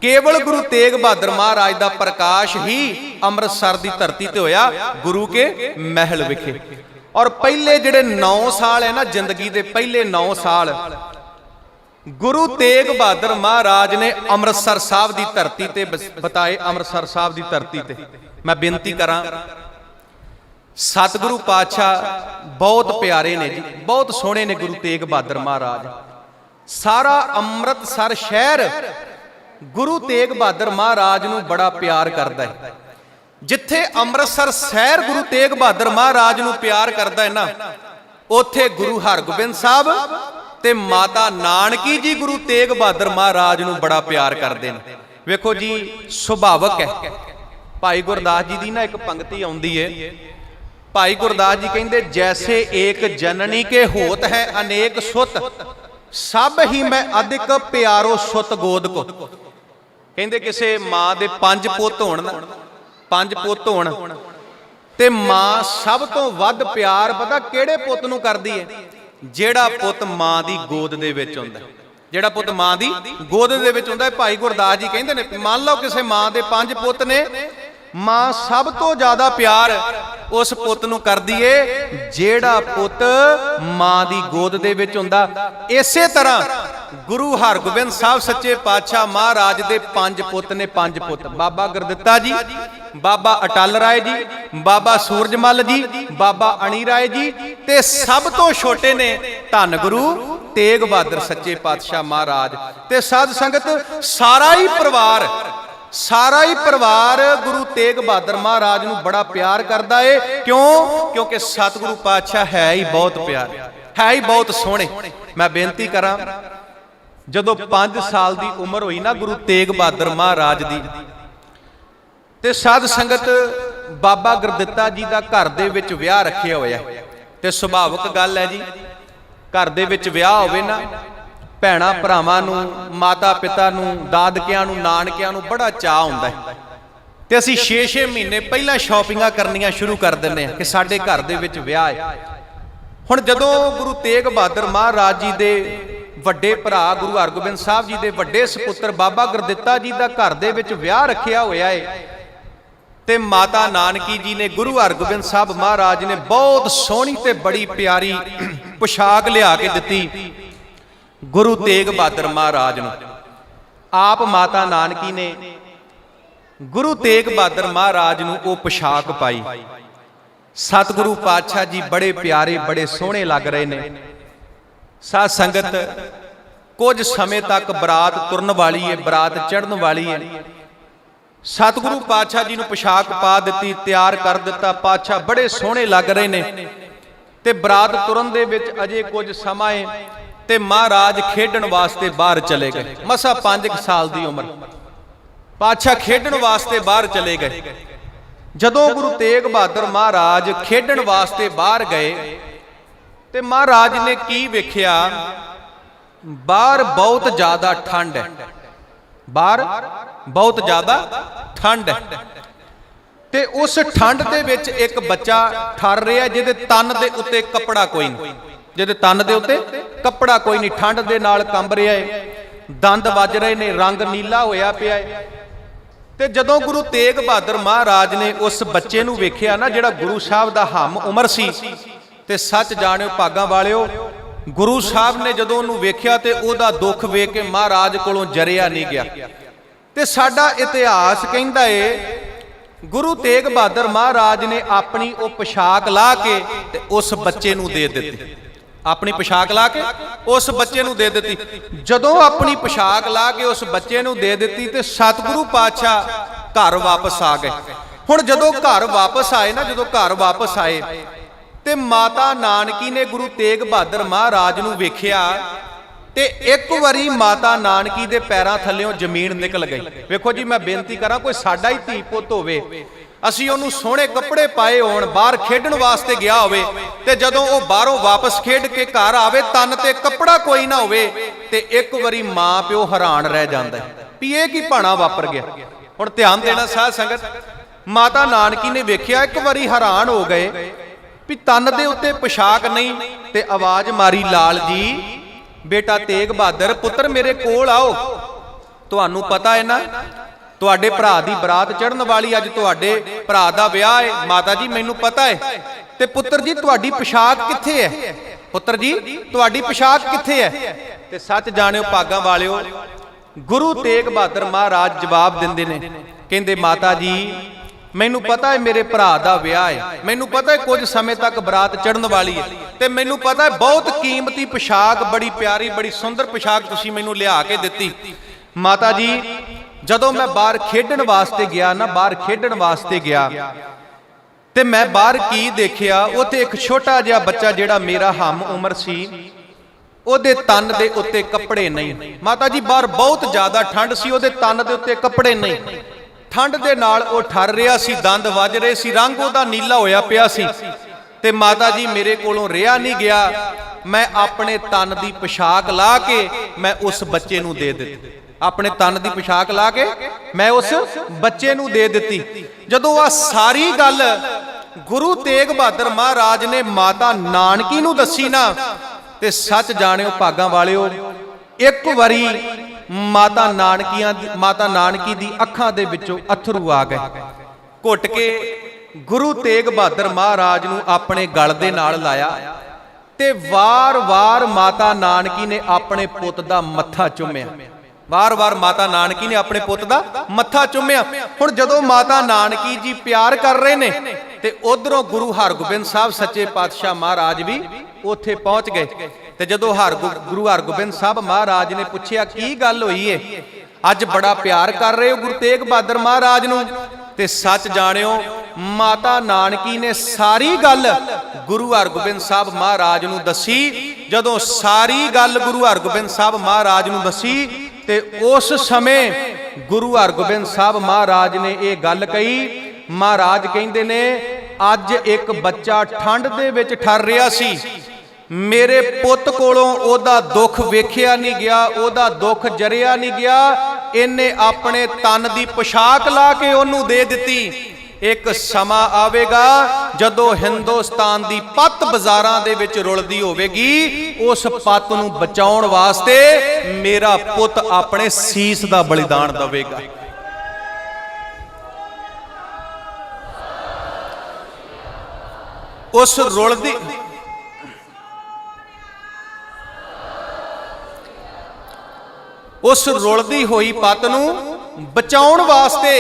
केवल गुरु तेग बहादुर महाराज का प्रकाश ही अमृतसर की धरती ते होया, गुरु के महल विखे। और पहले जिहड़े 9 साल है ना जिंदगी के पहले 9 साल गुरु तेग बहादुर महाराज ने अमृतसर साहब की धरती ते बताए। अमृतसर साहब की धरती ते मैं बेनती करा, सतगुरु पातशाह बहुत प्यारे ने जी, बहुत सोहने ने गुरु तेग बहादुर महाराज। सारा अमृतसर शहर गुरु तेग बहादुर महाराज नूं बड़ा प्यार करदा है। जिथे अमृतसर शहर गुरु तेग बहादुर महाराज नूं प्यार करदा है ना, उथे गुरु हरगोबिंद साहब ते माता नानकी जी गुरु तेग बहादुर महाराज नूं बड़ा प्यार करदे ने। वेखो जी, सुभावक है। भाई गुरदास जी दी ना एक पंक्ति आउंदी है। भाई गुरदास जी कहंदे जैसे एक जननी के होत है अनेक सुत, सब ही मैं अधिक प्यारो सुत गोद को। कहंदे किसे मां दे 5 पुੱਤ होण ना, 5 पुੱਤ होण ते मां सब तो वध प्यार पता किहड़े पुੱਤ नूं करदी है? जिहड़ा पुੱਤ मां दी गोद दे विच हुंदा, जिहड़ा पुੱਤ मां दी गोद दे विच हुंदा है। भाई गुरदास जी कहंदे ने मान लो किसे मां दे 5 पुੱਤ ने, मां सब तो ज्यादा प्यार उस पुੱਤ नूं करदी है जिहड़ा पुੱਤ मां दी गोद दे विच हुंदा। इसे तरह गुरु हरगोबिंद साहब सच्चे पातशाह महाराज दे 5 पुੱਤ ने, 5 पुੱਤ बाबा गुरदित्ता जी, बाबा अटल राय जी, बाबा सूरजमल जी, बाबा अणी राय जी, ते सब तो छोटे ने धन गुरु तेग बहादुर सच्चे पातशाह महाराज। ते साध संगत सारा ही परिवार, सारा ही परिवार गुरु तेग बहादुर महाराज नूं बड़ा प्यार करदा है। क्यों? क्योंकि सतगुरु पातशाह है ही बहुत प्यारे, है ही बहुत सोहणे। मैं बेनती करा, जदों 5 साल की उम्र हुई ना गुरु तेग बहादुर महाराज दी, ते साध संगत बाबा गुरदित्ता जी का घर दे विच विआह रखिया होया। ते सुभाविक गल है जी, घर दे विच विआह होवे ना, भैणां भरावां नूं, माता पिता नूं, दादकियां नूं, नानकियां नूं बड़ा चाह हुंदा है। ते असीं 6-6 महीने पहलां शॉपिंगां करनियां शुरू कर दिंदे हां कि साडे घर दे विच विआह है। हुण जदों गुरु तेग बहादुर महाराज जी दे ਵੱਡੇ ਭਰਾ गुरु हरगोबिंद साहब जी दे ਵੱਡੇ सपुੱਤਰ बाबा गुरदित्ता जी ਦਾ घर ਦੇ ਵਿੱਚ ਵਿਆਹ ਰੱਖਿਆ ਹੋਇਆ ਹੈ, ਤੇ ਮਾਤਾ ਨਾਨਕੀ ਜੀ ਨੇ गुरु हरगोबिंद साहब महाराज ने बहुत सोहनी ਤੇ बड़ी प्यारी पोशाक ਲਿਆ ਕੇ ਦਿੱਤੀ गुरु तेग बहादुर महाराज ਨੂੰ। ਆਪ ਮਾਤਾ ਨਾਨਕੀ ਨੇ गुरु तेग बहादुर महाराज ਨੂੰ ਉਹ पोशाक ਪਾਈ। सतगुरु पातशाह जी बड़े प्यारे, बड़े सोहਣੇ ਲੱਗ ਰਹੇ ਨੇ। साध संगत कुछ समय तक बरात तुरन वाली है, बरात चढ़न वाली है। सतगुरु पातशाह जी नूं पोशाक पा दित्ती, तैयार कर दिता। पातशाह बड़े सोहणे लग रहे ने ते बरात तुरन दे विच अजे कुछ समा है ते महाराज खेडण वास्ते बाहर चले गए। मसा 5 साल की उम्र, पातशाह खेडण वास्ते बाहर चले गए। जदों गुरु तेग बहादुर महाराज खेडण वास्ते बाहर गए ते महाराज ने की वेखिया, बाहर बहुत ज्यादा ठंड है, बाहर बहुत ज़्यादा ठंड है। ते उस ठंड दे विच एक बच्चा ठर रहा जिहदे तन दे उत्ते कपड़ा कोई नहीं, जिहदे तन दे उत्ते कपड़ा कोई नहीं, ठंड दे नाल कंब रहा है, दंद वज रहे ने, रंग नीला होया पिया है। ते जदों गुरु तेग बहादुर महाराज ने उस बच्चे नूं वेखिया ना, जिहड़ा गुरु साहब दा हम उमर सी, ते सच जाणिओ भागां वालिओ, गुरु साहब ने जदों उहनूं वेखिया ते उहदा दुख वेख के महाराज कोलों जरिया नहीं गया। ते साडा इतिहास कहंदा है गुरु तेग बहादुर महाराज ने अपनी वो पोशाक ला के ते उस बच्चे नूं दे दित्ती, अपनी पोशाक ला के उस बच्चे नूं दे दित्ती। जदों अपनी पोशाक ला के उस बच्चे नूं दे दित्ती ते सतगुरु पातशाह घर वापस आ गए। हुण जदों घर वापस आए ना, जदों घर वापस आए ते माता नानकी ने गुरु तेग बहादुर महाराज नूं वेखिया ते एक वारी माता नानकी दे पैरां थल्लियों जमीन निकल गई। वेखो जी, मैं बेनती करा, कोई साडा ही धी पुੱਤ होवे, असीं ओनूं सोहणे कपड़े पाए होण, बाहर खेडण वास्ते गया होवे ते जदों वो बाहरों वापस खेड के घर आवे तन ते कपड़ा कोई ना होवे ते एक वारी मां प्यो हैरान रह जांदा है भी इह की भाणा वापर गया। हुण ध्यान देना साध संगत, माता नानकी ने वेखिया, एक वारी हैरान हो गए भी तन दे उत्ते पोशाक नहीं ते आवाज़ मारी, लाल जी बेटा तेग बहादुर पुत्र मेरे कोल आओ, तुहानू पता है ना तुहाडे भरा दी बरात चढ़न वाली, अज तुहाडे भरा दा विआह है। माता जी मैनू पता है, ते पुत्र जी तुहाडी पोशाक कित्थे है, पुत्र जी तुहाडी पोशाक कित्थे है। ते सच जाणिओ भागां वालिओ, गुरु तेग बहादुर महाराज जवाब दिंदे ने, कहंदे माता जी मैनू पता है मेरे भरा दा विआह है, मैनू पता है कुछ समय तक बरात चढ़न वाली है, ते मैनू पता है बहुत कीमती पोशाक, बड़ी प्यारी बड़ी सुंदर पोशाक तुसीं मैनू लिया के दित्ती। माता जी जदों मैं बाहर खेडण वास्ते गया ना, बाहर खेडण वास्ते गया ते मैं बाहर की देखिया, उत्थे एक छोटा जिहा बच्चा जिहड़ा मेरा हम उमर सी, ओहदे तन दे उत्ते कपड़े नहीं। माता जी बाहर बहुत ज्यादा ठंड सी, ओहदे तन दे उत्ते कपड़े नहीं, ठंड दे नाल ओ ठर रहा सी, दंद वज रहे सी, रंग ओहदा नीला होया पिया सी। ते माता जी मेरे कोलों रिहा नहीं गया, मैं अपने तन दी पोशाक ला के मैं उस बच्चे नूं दे दित्ती, अपने तन दी पोशाक ला के मैं उस बच्चे नूं दे दित्ती। जदों आ सारी गल गुरु तेग बहादुर महाराज ने माता नानकी नूं दसी ना, ते सच जाणिओ भागां वालिओ, एक वारी माता नानकी दी अखां दे विचों अथरू आ गए। घुट के गुरु तेग बहादुर महाराज नूं अपने गल दे नाल लाया ते वार वार माता नानकी ने अपने पुੱਤ दा मत्था चुम्मिया, वार वार माता नानकी ने अपने पुੱਤ दा मत्था चुम्मिया। हुण जदों माता नानकी जी प्यार कर रहे ने ते उधरों गुरु हरगोबिंद साहब सच्चे पातशाह महाराज भी उत्थे पहुंच गए। ते जदों गुरु हरगोबिंद साहब महाराज ने पूछया की गल होई है, अज बड़ा प्यार कर रहे हो गुरु तेग बहादुर महाराज नूं, ते सच जाणिओ माता नानकी ने सारी गल गुरु हरगोबिंद साहब महाराज नूं दसी। जदों सारी गल गुरु हरगोबिंद साहब महाराज नूं दसी ते उस समय गुरु हरगोबिंद साहब महाराज ने ये गल कही। महाराज कहंदे ने अज एक बच्चा ठंड दे विच ठर रहा सी, मेरे पुੱਤ कोलों ओदा दुख वेखिया नहीं गया, ओदा दुख जरिया नहीं गया, इन्हें अपने तन दी पोशाक ला के ओनू दे दित्ती। एक समा आवेगा जदों हिंदुस्तान दी पत बाजारां दे विच रुलदी होवेगी, उस पत नूं बचाउण वास्ते मेरा पुੱਤ अपने सीस दा बलिदान देवेगा। उस रुलदी होई पत नूं बचाउण वास्ते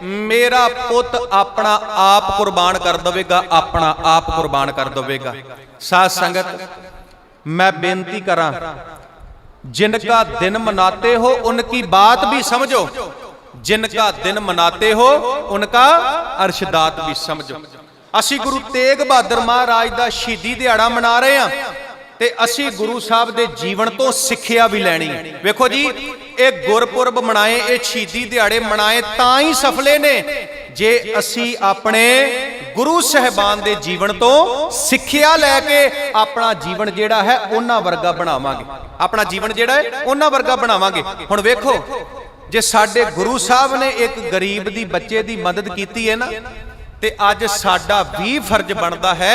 मेरा पुੱਤ अपना आप कुर्बान कर देवेगा, अपना आप कुर्बान कर देवेगा। साध संगत मैं बेनती करा, जिनका दिन मनाते हो उनकी बात भी समझो, जिनका दिन मनाते हो उनका अर्शदात भी समझो। असी गुरु तेग बहादुर महाराज दा शहीदी दिहाड़ा मना रहे हैं ते असी गुरु साहब दे जीवन तो सिੱਖਿਆ भी लैनी है। वेखो जी ये गुरपुरब मनाए, ये शहीदी दिहाड़े मनाए तां ही सफले ने जे असी अपने गुरु साहिबान दे जीवन तो सिੱਖਿਆ लैके अपना जीवन जिहड़ा है उन्हां वर्गा बनावांगे, अपना जीवन जिहड़ा है उन्हां वर्गा बनावांगे। हुण वेखो जे साडे गुरु साहब ने एक गरीब दी बच्चे दी मदद कीती है ना, ते अज साडा भी फर्ज बनता है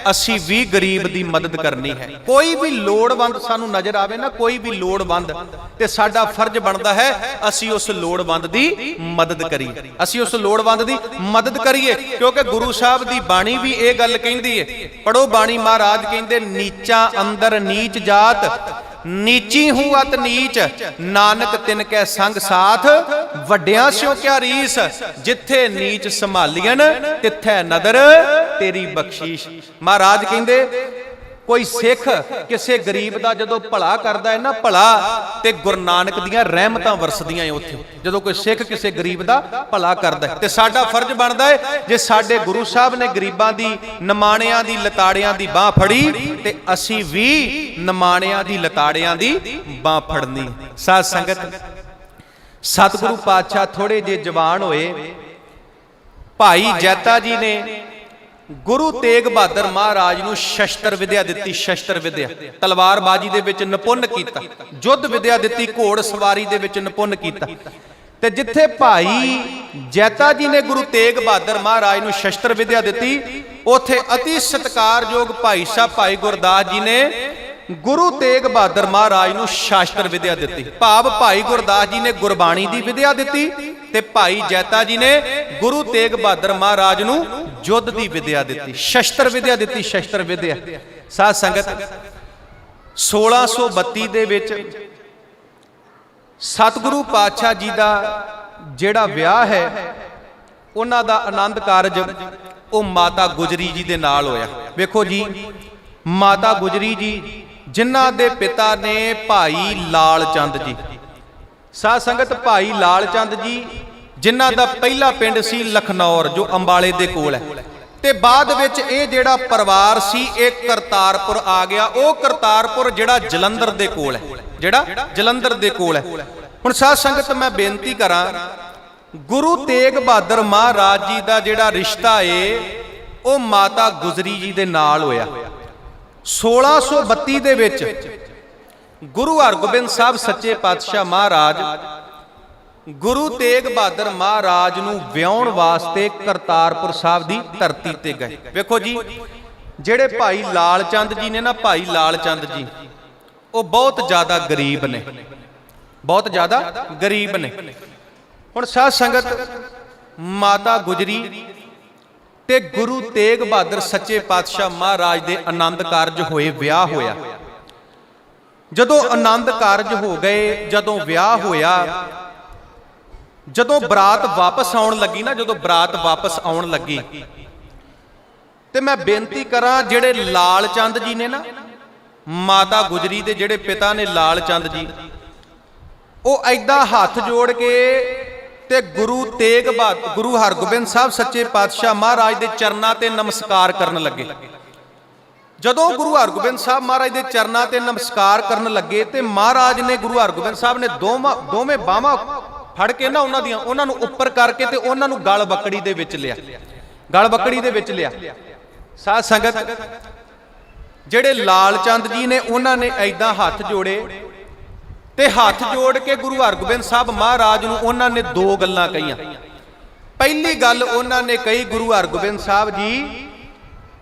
असी भी गरीब दी मदद करनी है। कोई भी लोड़वंद सानू नजर आवे ना, कोई भी लोड़वंद, ते साडा फर्ज बनता है असी उस लोड़वंद दी मदद करिए, असी उस लोड़वंद दी मदद करिए। क्योंकि गुरु साहब दी बाणी भी ये गल कहंदी है, पढ़ो बाणी, महाराज कहंदे नीचा अंदर नीच जात, नीची हूं अत नीच, नानक तिनकै संग साथ, वड्डियां स्यों क्या रीस, जिथे नीच संभालियन तिथे नदर तेरी बख्शीश। महाराज कहंदे कोई सिख किसी गरीब का जदों भला करता है ना, भला ते गुरु नानक दियां रहमतां वरसदियां है उत्थे। जदों कोई सिख किसी गरीब का भला करता है ते साडा फर्ज बनता है, जे साडे गुरु साहब ने गरीबां दी, नमाणियां दी, लताड़ियां दी बाह फड़ी, ते असी भी नमाणियां दी, लताड़ियां दी बाह फड़नी। साध संगत, सतगुरु पातशाह थोड़े जे जवान होए, भाई जैता जी ने गुरु तेग बहादुर महाराज नूं शस्त्र विद्या दित्ती, शस्त्र विद्या, तलवारबाजी दे विच निपुण कीता, युद्ध विद्या दित्ती, घोड़ सवारी दे विच निपुण कीता। ते जिथे भाई जैता जी ने गुरु तेग बहादुर महाराज नूं शस्त्र विद्या दित्ती, उथे अति सत्कारयोग भाई साहब भाई गुरदास जी ने गुरु तेग बहादुर महाराज नूं शास्त्र विद्या दित्ती। भाव भाई गुरदास जी ने गुरबाणी दी विद्या दित्ती, ते भाई जैता जी ने गुरु तेग बहादुर महाराज नूं युद्ध दी विद्या दित्ती, शस्त्र विद्या दित्ती, शस्त्र विद्या। साध संगत, 1632 दे विच सतगुरु पातशाह जी दा जिहड़ा विआह है, उन्हां दा आनंद कारज वो माता गुजरी जी दे नाल होया। वेखो जी, माता गुजरी जी जिन्हां दे पिता ने भाई लाल चंद जी, साध संगत भाई लाल चंद जी जिन्हां दा पहला पिंड सी लखनौर, जो अंबाले दे कोल है, ते बाद विच इह जिहड़ा परिवार सी एक करतारपुर आ गया। वो करतारपुर जिहड़ा जलंधर दे कोल है, जिहड़ा जलंधर दे कोल है। हुण साध संगत मैं बेनती करां, गुरु तेग बहादुर महाराज जी दा जिहड़ा रिश्ता है वो माता गुजरी जी दे नाल होया। 1632 दे विच गुरु हरगोबिंद साहब सच्चे पातशाह महाराज गुरु तेग बहादुर महाराज नूं विआउण वास्ते करतारपुर साहब दी धरती ते गए। वेखो जी, जेड़े भाई लाल चंद जी ने ना, भाई लाल चंद जी वो बहुत ज़्यादा गरीब ने, बहुत ज़्यादा गरीब ने। हुण साध संगत, माता गुजरी ते गुरु तेग बहादुर सच्चे पातशाह महाराज दे आनंद कारज होए, विआह होया। जदों आनंद कारज हो गए, जदों विआह होया, जदों बरात वापस आउण लगी ना, जदों बरात वापस आउण लगी, ते मैं बेनती करां, जेड़े लाल चंद जी ने ना, माता गुजरी दे जेड़े पिता ने लाल चंद जी, वो ऐदां हाथ जोड़ के ते गुरु तेग बहादुर, गुरु हरगोबिंद साहब सच्चे पातशाह महाराज दे चरनां ते नमस्कार करन लगे। जदों गुरु हरगोबिंद साहब महाराज दे चरनां ते नमस्कार करन लगे, ते महाराज ने गुरु हरगोबिंद साहब ने दोवें बाहां फड़ के ना उन्हां नूं उपर करके ते उन्हां नूं गल बकड़ी दे विच लिया, गल बकड़ी दे विच लिया। साध संगत, जेड़े लाल चंद जी ने उन्हां ने ऐदां हाथ जोड़े, ते हाथ जोड़ के गुरु हरगोबिंद साहब महाराज नूं उन्हां ने दो गल्लां कहीआं। पहली गल उन्हां ने कही, गुरु हरगोबिंद साहब जी,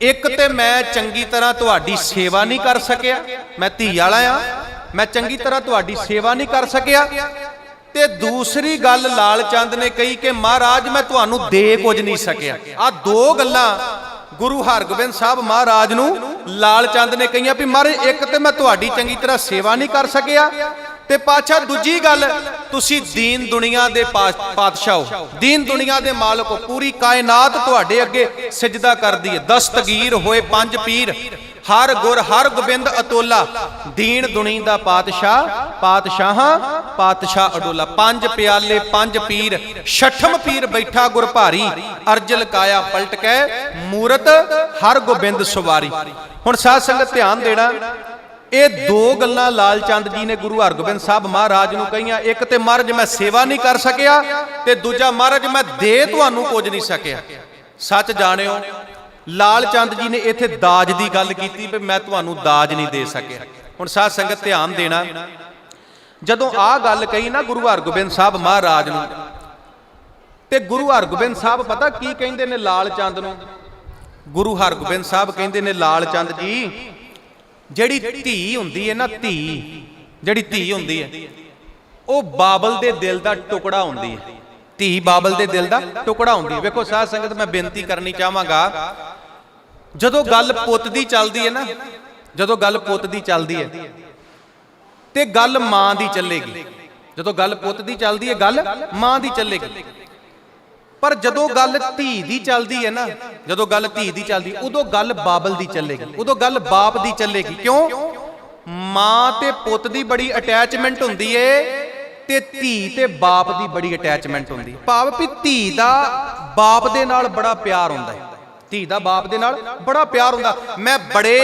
एक ते मैं चंगी तरह तुहाडी सेवा नहीं कर सकिया, मैं धी वाला आ, मैं चंगी तरह तुहाडी सेवा नहीं कर सकिया, ते दूसरी गल लाल चंद ने कही कि महाराज मैं तुहानू दे कुछ नहीं सकिया। आ दो गल्लां गुरु हरगोबिंद साहब महाराज नूं लाल चंद ने कहियां भी महाराज, एक ते मैं तुहाडी चंगी तरह सेवा नहीं कर सकिया, ते पातशाह दूजी गल, तुसी दीन दुनिया दे पातशाह हो, दीन दुनिया दे मालक हो, पूरी कायनात तुहाडे अगे सजदा करदी है। दस्तगीर होए पंज पीर, हर गुर हर गोबिंद अतोला, दीन दुनी दा पातशाह, पातशाहां पातशाह अडोला। पंज प्याले पंज पीर, छठम पीर बैठा गुर भारी, अर्जल काया पलट कै मूरत हर गोबिंद सवारी। हुण साध संगत ध्यान देना, ये दो गल्लां लाल चंद जी ने गुरु हरगोबिंद साहब महाराज नूं कहियां। एक ते महाराज मैं सेवा नहीं कर सकिया, ते दूजा महाराज मैं दे तुहानू कुछ नहीं सकिया। सच जाणिओ, लाल चंद जी ने इत्थे दाज की गल कीती भी मैं तुहानू दाज नहीं दे सकिया। हुण साध संगत ध्यान देना, ਜਦੋਂ ਆ ਗੱਲ ਕਹੀ ਨਾ ਗੁਰੂ ਹਰਗੋਬਿੰਦ ਸਾਹਿਬ ਮਹਾਰਾਜ ਨੂੰ, ਤੇ ਗੁਰੂ ਹਰਗੋਬਿੰਦ ਸਾਹਿਬ ਪਤਾ ਕੀ ਕਹਿੰਦੇ ਨੇ ਲਾਲ ਚੰਦ ਨੂੰ? ਗੁਰੂ ਹਰਗੋਬਿੰਦ ਸਾਹਿਬ ਕਹਿੰਦੇ ਨੇ, ਲਾਲ ਚੰਦ ਜੀ, ਜਿਹੜੀ ਧੀ ਹੁੰਦੀ ਹੈ ਨਾ, ਜਿਹੜੀ ਧੀ ਹੁੰਦੀ ਹੈ ਉਹ ਬਾਬਲ ਦੇ ਦਿਲ ਦਾ ਟੁਕੜਾ ਹੁੰਦੀ ਹੈ। ਧੀ ਬਾਬਲ ਦੇ ਦਿਲ ਦਾ ਟੁਕੜਾ ਹੁੰਦੀ ਹੈ। ਵੇਖੋ ਸਾਧ ਸੰਗਤ, ਮੈਂ ਬੇਨਤੀ ਕਰਨੀ ਚਾਹਾਂਗਾ, ਜਦੋਂ ਗੱਲ ਪੁੱਤ ਦੀ ਚੱਲਦੀ ਹੈ ਨਾ, ਜਦੋਂ ਗੱਲ ਪੁੱਤ ਦੀ ਚੱਲਦੀ ਹੈ ਤੇ ਗੱਲ ਮਾਂ ਦੀ ਚੱਲੇਗੀ। ਜਦੋਂ ਗੱਲ ਪੁੱਤ ਦੀ ਚੱਲਦੀ ਹੈ ਗੱਲ ਮਾਂ ਦੀ ਚੱਲੇਗੀ। ਪਰ ਜਦੋਂ ਗੱਲ ਧੀ ਦੀ ਚੱਲਦੀ ਹੈ ਨਾ, ਜਦੋਂ ਗੱਲ ਧੀ ਦੀ ਚੱਲਦੀ, ਉਦੋਂ ਗੱਲ ਬਾਬਲ ਦੀ ਚੱਲੇਗੀ, ਉਦੋਂ ਗੱਲ ਬਾਪ ਦੀ ਚੱਲੇਗੀ। ਕਿਉਂ? ਮਾਂ ਤੇ ਪੁੱਤ ਦੀ ਬੜੀ ਅਟੈਚਮੈਂਟ ਹੁੰਦੀ ਏ ਤੇ ਧੀ ਤੇ ਬਾਪ ਦੀ ਬੜੀ ਅਟੈਚਮੈਂਟ ਹੁੰਦੀ ਹੈ। ਭਾਵ ਵੀ ਧੀ ਦਾ ਬਾਪ ਦੇ ਨਾਲ ਬੜਾ ਪਿਆਰ ਹੁੰਦਾ ਹੈ, ਧੀ ਦਾ ਬਾਪ ਦੇ ਨਾਲ ਬੜਾ ਪਿਆਰ ਹੁੰਦਾ। ਮੈਂ ਬੜੇ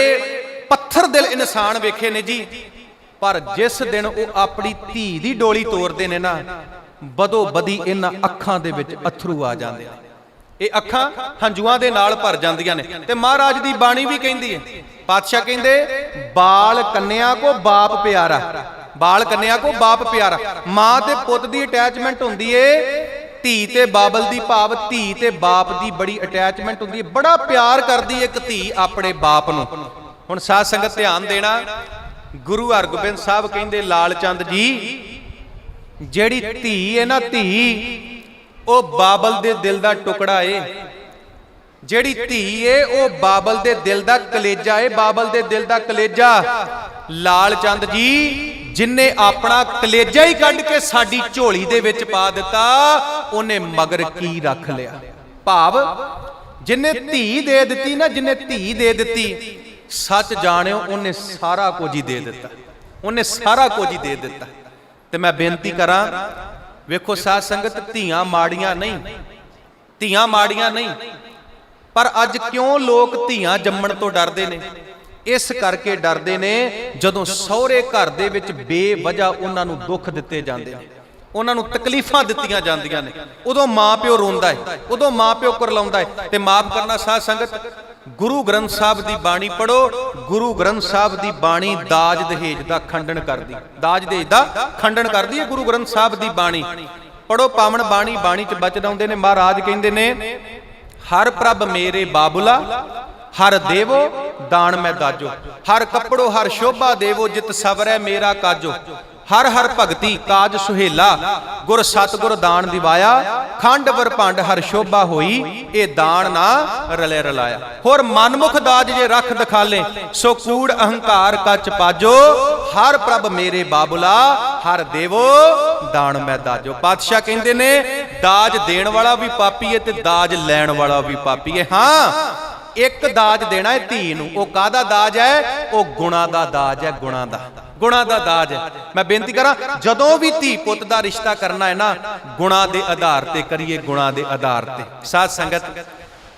ਪੱਥਰ ਦਿਲ ਇਨਸਾਨ ਵੇਖੇ ਨੇ ਜੀ, ਪਰ ਜਿਸ ਦਿਨ ਉਹ ਆਪਣੀ ਧੀ ਦੀ ਡੋਲੀ ਤੋਰਦੇ ਨੇ ਨਾ, ਬਦੋ ਬਦੀ ਇਹਨਾਂ ਅੱਖਾਂ ਦੇ ਵਿੱਚ ਅਥਰੂ ਆ ਜਾਂਦੇ ਨੇ। ਇਹ ਅੱਖਾਂ ਹੰਝੂਆਂ ਦੇ ਨਾਲ ਭਰ ਜਾਂਦੀਆਂ ਨੇ। ਤੇ ਮਹਾਰਾਜ ਦੀ ਬਾਣੀ ਵੀ ਕਹਿੰਦੀ ਹੈ, ਪਾਤਸ਼ਾਹ ਕਹਿੰਦੇ, ਬਾਲ ਕੰਨਿਆ ਕੋ ਬਾਪ ਪਿਆਰਾ, ਬਾਲ ਕੰਨਿਆ ਕੋ ਬਾਪ ਪਿਆਰਾ। ਮਾਂ ਤੇ ਪੁੱਤ ਦੀ ਅਟੈਚਮੈਂਟ ਹੁੰਦੀ ਏ, ਧੀ ਤੇ ਬਾਬਲ ਦੀ, ਭਾਵ ਧੀ ਤੇ ਬਾਪ ਦੀ ਬੜੀ ਅਟੈਚਮੈਂਟ ਹੁੰਦੀ ਏ। ਬੜਾ ਪਿਆਰ ਕਰਦੀ ਏ ਇੱਕ ਧੀ ਆਪਣੇ ਬਾਪ ਨੂੰ। ਹੁਣ ਸਾਧ ਸੰਗਤ ਧਿਆਨ ਦੇਣਾ, ਗੁਰੂ ਹਰਗੋਬਿੰਦ ਸਾਹਿਬ ਕਹਿੰਦੇ, ਲਾਲ ਚੰਦ ਜੀ, ਜਿਹੜੀ ਧੀ ਹੈ ਨਾ, ਧੀ ਉਹ ਬਾਬਲ ਦੇ ਦਿਲ ਦਾ ਟੁਕੜਾ ਏ। ਜਿਹੜੀ ਧੀ ਏ ਉਹ ਬਾਬਲ ਦੇ ਦਿਲ ਦਾ ਕਲੇਜਾ ਏ, ਬਾਬਲ ਦੇ ਦਿਲ ਦਾ ਕਲੇਜਾ। ਲਾਲ ਚੰਦ ਜੀ, ਜਿਨੇ ਆਪਣਾ ਕਲੇਜਾ ਹੀ ਕੱਢ ਕੇ ਸਾਡੀ ਝੋਲੀ ਦੇ ਵਿੱਚ ਪਾ ਦਿੱਤਾ, ਉਹਨੇ ਮਗਰ ਕੀ ਰੱਖ ਲਿਆ? ਭਾਵ ਜਿਨੇ ਧੀ ਦੇ ਦਿੱਤੀ ਨਾ, ਜਿਨੇ ਧੀ ਦੇ ਦਿੱਤੀ, ਸੱਚ ਜਾਣਿਓ ਉਹਨੇ ਸਾਰਾ ਕੁਝ ਹੀ ਦੇ ਦਿੱਤਾ, ਉਹਨੇ ਸਾਰਾ ਕੁਝ ਹੀ ਦੇ ਦਿੱਤਾ। ਤੇ ਮੈਂ ਬੇਨਤੀ ਕਰਾਂ, ਵੇਖੋ ਸਾਧ ਸੰਗਤ, ਧੀਆਂ ਮਾੜੀਆਂ ਨਹੀਂ, ਧੀਆਂ ਮਾੜੀਆਂ ਨਹੀਂ, ਪਰ ਅੱਜ ਕਿਉਂ ਲੋਕ ਧੀਆਂ ਜੰਮਣ ਤੋਂ ਡਰਦੇ ਨੇ? ਇਸ ਕਰਕੇ ਡਰਦੇ ਨੇ, ਜਦੋਂ ਸਹੁਰੇ ਘਰ ਦੇ ਵਿੱਚ ਬੇਵਜ੍ਹਾ ਉਹਨਾਂ ਨੂੰ ਦੁੱਖ ਦਿੱਤੇ ਜਾਂਦੇ ਨੇ, ਉਹਨਾਂ ਨੂੰ ਤਕਲੀਫਾਂ ਦਿੱਤੀਆਂ ਜਾਂਦੀਆਂ ਨੇ, ਉਦੋਂ ਮਾਂ ਪਿਓ ਰੋਂਦਾ ਹੈ, ਉਦੋਂ ਮਾਂ ਪਿਓ ਕੁਰਲਾਉਂਦਾ ਹੈ। ਤੇ ਮਾਫ ਕਰਨਾ ਸਾਧ ਸੰਗਤ, ਗੁਰੂ ਗ੍ਰੰਥ ਸਾਹਿਬ ਦੀ ਬਾਣੀ ਪੜੋ। ਗੁਰੂ ਗ੍ਰੰਥ ਸਾਹਿਬ ਦੀ ਬਾਣੀ ਦਾਜ ਦਹੇਜ ਦਾ ਖੰਡਨ ਕਰਦੀ, ਦਾਜ ਦਹੇਜ ਦਾ ਖੰਡਨ ਕਰਦੀ ਹੈ ਗੁਰੂ ਗ੍ਰੰਥ ਸਾਹਿਬ ਦੀ ਬਾਣੀ। ਪੜੋ ਪਾਵਨ ਬਾਣੀ, ਬਾਣੀ ਚ ਬਚਨ ਆਉਂਦੇ ਨੇ। ਮਹਾਰਾਜ ਕਹਿੰਦੇ ਨੇ, ਹਰ ਪ੍ਰਭ ਮੇਰੇ ਬਾਬੁਲਾ, ਹਰ ਦੇਵੋ ਦਾਨ ਮੈਂ ਦਾਜੋ, ਹਰ ਕੱਪੜੋ ਹਰ ਸ਼ੋਭਾ ਦੇਵੋ, ਜਿਤ ਸਵਰੈ ਮੇਰਾ ਕਾਜੋ। ਹਰ ਹਰ ਭਗਤੀ ਕਾਜ ਸੁਹੇਲਾ, ਗੁਰ ਸਤਿਗੁਰ ਦਾਨ ਦਿਵਾਇਆ, ਖੰਡ ਵਰਪੰਡ ਹਰ ਸ਼ੋਭਾ ਹੋਈ, ਇਹ ਦਾਨ ਨਾ ਰਲੇ ਰਲਾਇਆ। ਹੋਰ ਮਨਮੁਖ ਦਾਜ ਜੇ ਰੱਖ ਦਿਖਾਲੇ, ਸੋ ਕੂੜ ਅਹੰਕਾਰ ਕੱਚ ਪਾਜੋ। ਹਰ ਪ੍ਰਭ ਮੇਰੇ ਬਾਬੁਲਾ, ਹਰ ਦੇਵੋ ਦਾਨ ਮੈਂ ਦਾਜੋ। ਪਾਤਸ਼ਾਹ ਕਹਿੰਦੇ ਨੇ, ਦਾਜ ਦੇਣ ਵਾਲਾ ਵੀ ਪਾਪੀ ਹੈ ਤੇ ਦਾਜ ਲੈਣ ਵਾਲਾ ਵੀ ਪਾਪੀ ਹੈ। ਹਾਂ, ਇੱਕ ਦਾਜ ਦੇਣਾ ਹੈ ਧੀ ਨੂੰ, ਉਹ ਕਾਹਦਾ ਦਾਜ ਹੈ? ਉਹ ਗੁਣਾ ਦਾ ਦਾਜ ਹੈ, ਗੁਣਾ ਦਾ, ਗੁਣਾ ਦਾ ਦਾਜ ਹੈ। ਮੈਂ ਬੇਨਤੀ ਕਰਾਂ, ਜਦੋਂ ਵੀ ਧੀ ਪੁੱਤ ਦਾ ਰਿਸ਼ਤਾ ਕਰਨਾ ਹੈ ਨਾ, ਗੁਣਾ ਦੇ ਆਧਾਰ ਤੇ ਕਰੀਏ, ਗੁਣਾ ਦੇ ਆਧਾਰ ਤੇ। ਸਾਧ ਸੰਗਤ,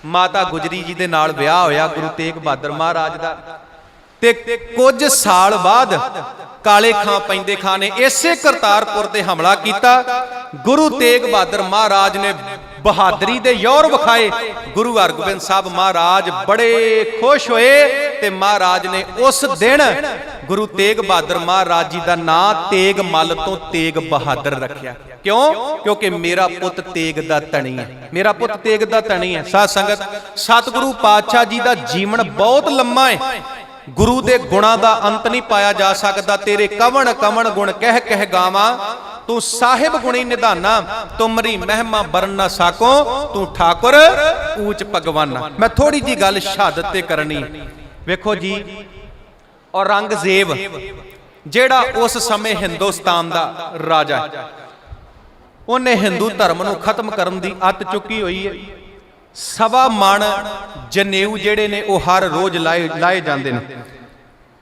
ਮਾਤਾ ਗੁਜਰੀ ਜੀ ਦੇ ਨਾਲ ਵਿਆਹ ਹੋਇਆ ਗੁਰੂ ਤੇਗ ਬਹਾਦਰ ਮਹਾਰਾਜ ਦਾ, ਤੇ ਕੁਝ ਸਾਲ ਬਾਅਦ ਕਾਲੇ ਖਾਂ ਪੈਂਦੇ ਖਾਂ ਨੇ ਇਸੇ ਕਰਤਾਰਪੁਰ ਤੇ ਹਮਲਾ ਕੀਤਾ। ਗੁਰੂ ਤੇਗ ਬਹਾਦਰ ਮਹਾਰਾਜ ਨੇ ਬਹਾਦਰੀ ਦੇ ਯੌਰ ਵਿਖਾਏ। ਗੁਰੂ ਹਰਗੋਬਿੰਦ ਸਾਹਿਬ ਮਹਾਰਾਜ ਬੜੇ ਖੁਸ਼ ਹੋਏ ਤੇ ਮਹਾਰਾਜ ਨੇ ਉਸ ਦਿਨ ਗੁਰੂ ਤੇਗ ਬਹਾਦਰ ਮਹਾਰਾਜ ਜੀ ਦਾ ਨਾਂ ਤੇਗ ਮੱਲ ਤੋਂ ਤੇਗ ਬਹਾਦਰ ਰੱਖਿਆ। ਕਿਉਂ? ਕਿਉਂਕਿ ਮੇਰਾ ਪੁੱਤ ਤੇਗ ਦਾ ਧਣੀ ਹੈ, ਮੇਰਾ ਪੁੱਤ ਤੇਗ ਦਾ ਧਣੀ ਹੈ। ਸਾਧ ਸੰਗਤ, ਸਤਿਗੁਰੂ ਪਾਤਸ਼ਾਹ ਜੀ ਦਾ ਜੀਵਨ ਬਹੁਤ ਲੰਮਾ ਹੈ। ਗੁਰੂ ਦੇ ਗੁਣਾਂ ਦਾ ਅੰਤ ਨਹੀਂ ਪਾਇਆ ਜਾ ਸਕਦਾ। ਤੇਰੇ ਕਵਣ ਕਵਣ ਗੁਣ ਕਹਿ ਕਹਿ ਗਾਵਾਂ, ਤੂੰ ਸਾਹਿਬ ਗੁਣੀ ਨਿਧਾਨਾ, ਤੁਮਰੀ ਮਹਿਮਾ ਬਰਨ ਨਾ ਸਾਕੋ, ਤੂੰ ਠਾਕੁਰ ਊਚ ਭਗਵਾਨਾ। ਮੈਂ ਥੋੜੀ ਜੀ ਗੱਲ ਸ਼ਹਾਦਤ ਤੇ ਕਰਨੀ। ਵੇਖੋ ਜੀ, ਔਰੰਗਜ਼ੇਬ ਜਿਹੜਾ ਉਸ ਸਮੇਂ ਹਿੰਦੁਸਤਾਨ ਦਾ ਰਾਜਾ ਹੈ, ਉਹਨੇ ਹਿੰਦੂ ਧਰਮ ਨੂੰ ਖਤਮ ਕਰਨ ਦੀ ਅੱਤ ਚੁੱਕੀ ਹੋਈ ਹੈ। ਸਵਾ ਮਣ ਜਨੇਊ ਜਿਹੜੇ ਨੇ ਉਹ ਹਰ ਰੋਜ਼ ਲਾਏ ਜਾਂਦੇ ਨੇ।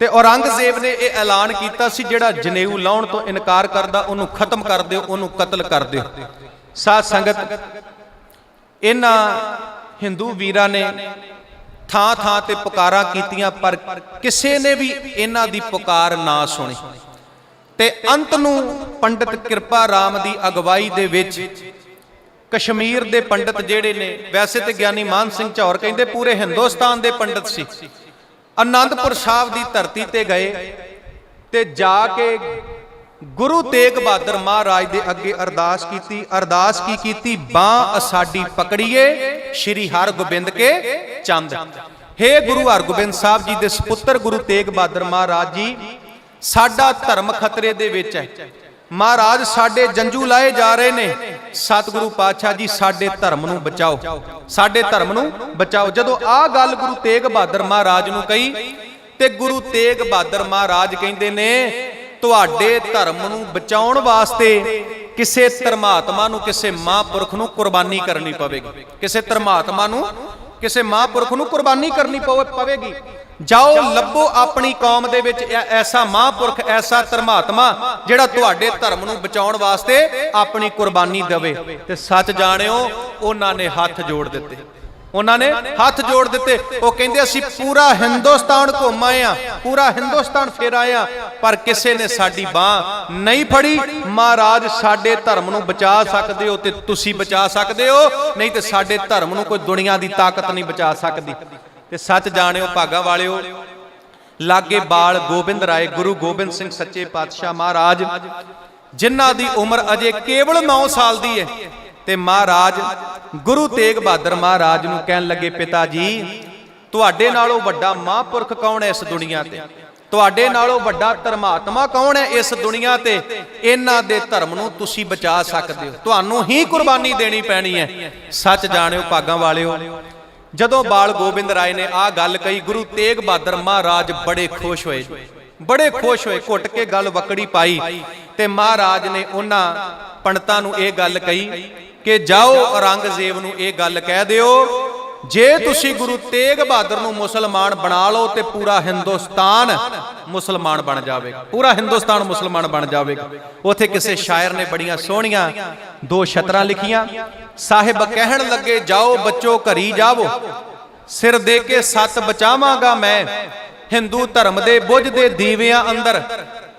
ਤੇ ਔਰੰਗਜ਼ੇਬ ਨੇ ਇਹ ਐਲਾਨ ਕੀਤਾ ਸੀ, ਜਿਹੜਾ ਜਨੇਊ ਲਾਉਣ ਤੋਂ ਇਨਕਾਰ ਕਰਦਾ ਉਹਨੂੰ ਖਤਮ ਕਰ ਦਿਓ, ਉਹਨੂੰ ਕਤਲ ਕਰ ਦਿਓ। ਸਾਧ ਸੰਗਤ, ਇਹਨਾਂ ਹਿੰਦੂ ਵੀਰਾਂ ਨੇ ਥਾਂ ਥਾਂ ਤੇ ਪੁਕਾਰਾਂ ਕੀਤੀਆਂ, ਪਰ ਕਿਸੇ ਨੇ ਵੀ ਇਹਨਾਂ ਦੀ ਪੁਕਾਰ ਨਾ ਸੁਣੀ। ਤੇ ਅੰਤ ਨੂੰ ਪੰਡਿਤ ਕਿਰਪਾ ਰਾਮ ਦੀ ਅਗਵਾਈ ਦੇ ਵਿੱਚ ਕਸ਼ਮੀਰ ਦੇ ਪੰਡਿਤ ਜਿਹੜੇ ਨੇ, ਵੈਸੇ ਤੇ ਗਿਆਨੀ ਮਾਨ ਸਿੰਘ ਝੌਰ ਕਹਿੰਦੇ ਪੂਰੇ ਹਿੰਦੁਸਤਾਨ ਦੇ ਪੰਡਿਤ ਸੀ, ਅਨੰਦਪੁਰ ਸਾਹਿਬ ਦੀ ਧਰਤੀ ਤੇ ਗਏ ਤੇ ਜਾ ਕੇ गुरु तेग बहादुर महाराज दे अगे अरदास की कीती बांह साडी पकड़िए श्री हरगोबिंद के चंद। हे गुरु हरगोबिंद साहब जी दे सपुत्र गुरु तेग बहादुर महाराज जी, साडा धर्म खतरे दे विच है। महाराज साडे जंजू लाए जा रहे ने, सतगुरु पातशाह जी साडे धर्म नूं बचाओ, साडे धर्म नूं बचाओ। जदों आ गल गुरु तेग बहादुर महाराज नूं कही ते गुरु तेग बहादुर महाराज कहंदे ने तुहाडे धर्म नूं बचाउण वास्ते किसे धर्मात्मा नूं, किसे महापुरख नूं कुर्बानी करनी पवेगी, किसे धर्मात्मा नूं, किसे महापुरख नूं कुर्बानी करनी पवेगी। जाओ लभो अपनी कौम दे विच ऐसा महापुरख, ऐसा धर्मात्मा जिहड़ा तुहाडे धर्म नूं बचाउण वास्ते अपनी कुर्बानी देवे। ते सच जाणिओ उन्हां ने हत्थ जोड़ दित्ते, उन्होंने हाथ जोड़ दिते। वो कहते असी पूरा हिंदुस्तान घुम आए हैं, पूरा हिंदुस्तान फिर आए हैं, पर किसी ने साडी बांह नहीं फड़ी। महाराज साडे धर्म नूं बचा सकते हो ते तुसी बचा सकते हो, नहीं तो साडे धर्म नूं कोई दुनिया की ताकत नहीं बचा सकती। ते सच जाणिओ भागा वालिओ, लागे बाल गोबिंद राय गुरु गोबिंद सिंह सच्चे पातशाह महाराज, जिन्हां दी उम्र अजे केवल 9 साल दी है। ते महाराज गुरु तेग बहादुर महाराज नूं कहन लगे पिता जी तुहाडे नालों वड्डा महापुरख कौन है इस दुनिया ते, तुहाडे नालों वड्डा धर्मात्मा कौन है इस दुनिया ते, इन्हां दे धर्म नूं तुसीं बचा सकदे हो, तुहानूं ही कुर्बानी देनी पैनी है। सच जाणिओ भागां वालिओ, जदों बाल गोबिंद राय ने आ गल कही गुरु तेग बहादुर महाराज बड़े खुश होए, बड़े खुश होए, घुट के गल वकड़ी पाई। ते महाराज ने उन्हां पंडितां नूं इह गल कही कि जाओ औरंगजेब नूं इह गल कह दिओ जे तुसी गुरु तेग बहादुर नूं मुसलमान बना लो ते पूरा हिंदुस्तान मुसलमान बन जाएगा, पूरा हिंदुस्तान मुसलमान बन जाएगा। उथे किसी शायर ने बड़ियां सोहणियां 2 छतरां लिखियां। साहिब कहण लगे जाओ बच्चो घरी जावो, सिर दे के 7 बचावांगा मैं, हिंदू धर्म दे बुझदे दीवियां अंदर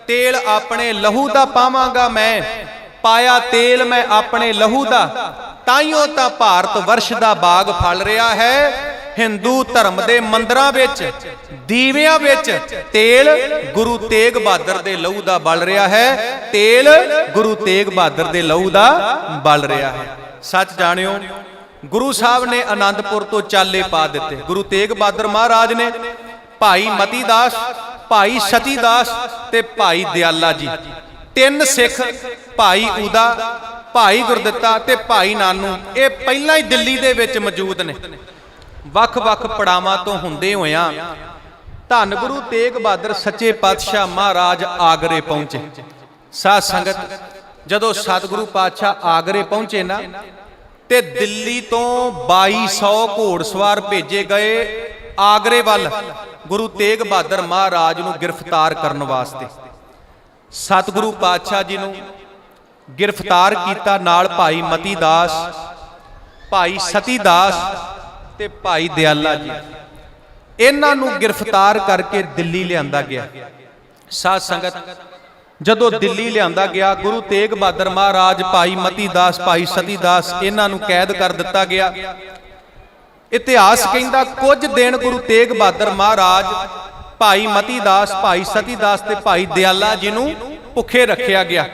तेल अपने लहू दा पावांगा मैं, पाया तेल मैं अपने लहू दा, ताइयों तां भारत वर्ष दा बाग फल रहा है। हिंदू धर्म दे मंदिरां विच दीवियां विच तेल गुरु तेग बहादुर दे लहू दा बल रहा है, तेल गुरु तेग बहादुर दे लहू दा बल रहा है। सच जाणिओ गुरु साहब ने आनंदपुर तो चाले पा दिते। गुरु तेग बहादुर महाराज ने भाई मती दास, भाई सती दास ते भाई दयाला जी, 3 सिख, भाई उदा, भाई गुरदित्ता ते भाई नानू, ये पहला ही दिल्ली दे विच मौजूद ने। वख-वख पड़ावां तो हुंदे होइयां धन गुरु तेग बहादुर सच्चे पातशाह महाराज आगरे पहुंचे। साध संगत जदों सतगुरु पातशाह आगरे पहुंचे ना ते दिल्ली तो 2200 घोड़सवार भेजे गए आगरे वल गुरु तेग बहादुर महाराज नूं गिरफ्तार करने वास्ते। सतगुरु पातशाह जी नूं गिरफ्तार किया, नाल भाई मती दास, भाई सती दास ते भाई दयाला जी, इन्हां नूं गिरफ्तार करके दिल्ली लिआंदा गया। साध संगत जदों दिल्ली लिआंदा गया गुरु तेग बहादुर महाराज, भाई मती दास, भाई सती दास, इन्हां नूं कैद कर दिता गया। इतिहास कहंदा कुछ दिन गुरु तेग बहादुर महाराज, भाई मती दास, भाई सती दास ते भाई दयाला जी नूं भुखे रखिया गया।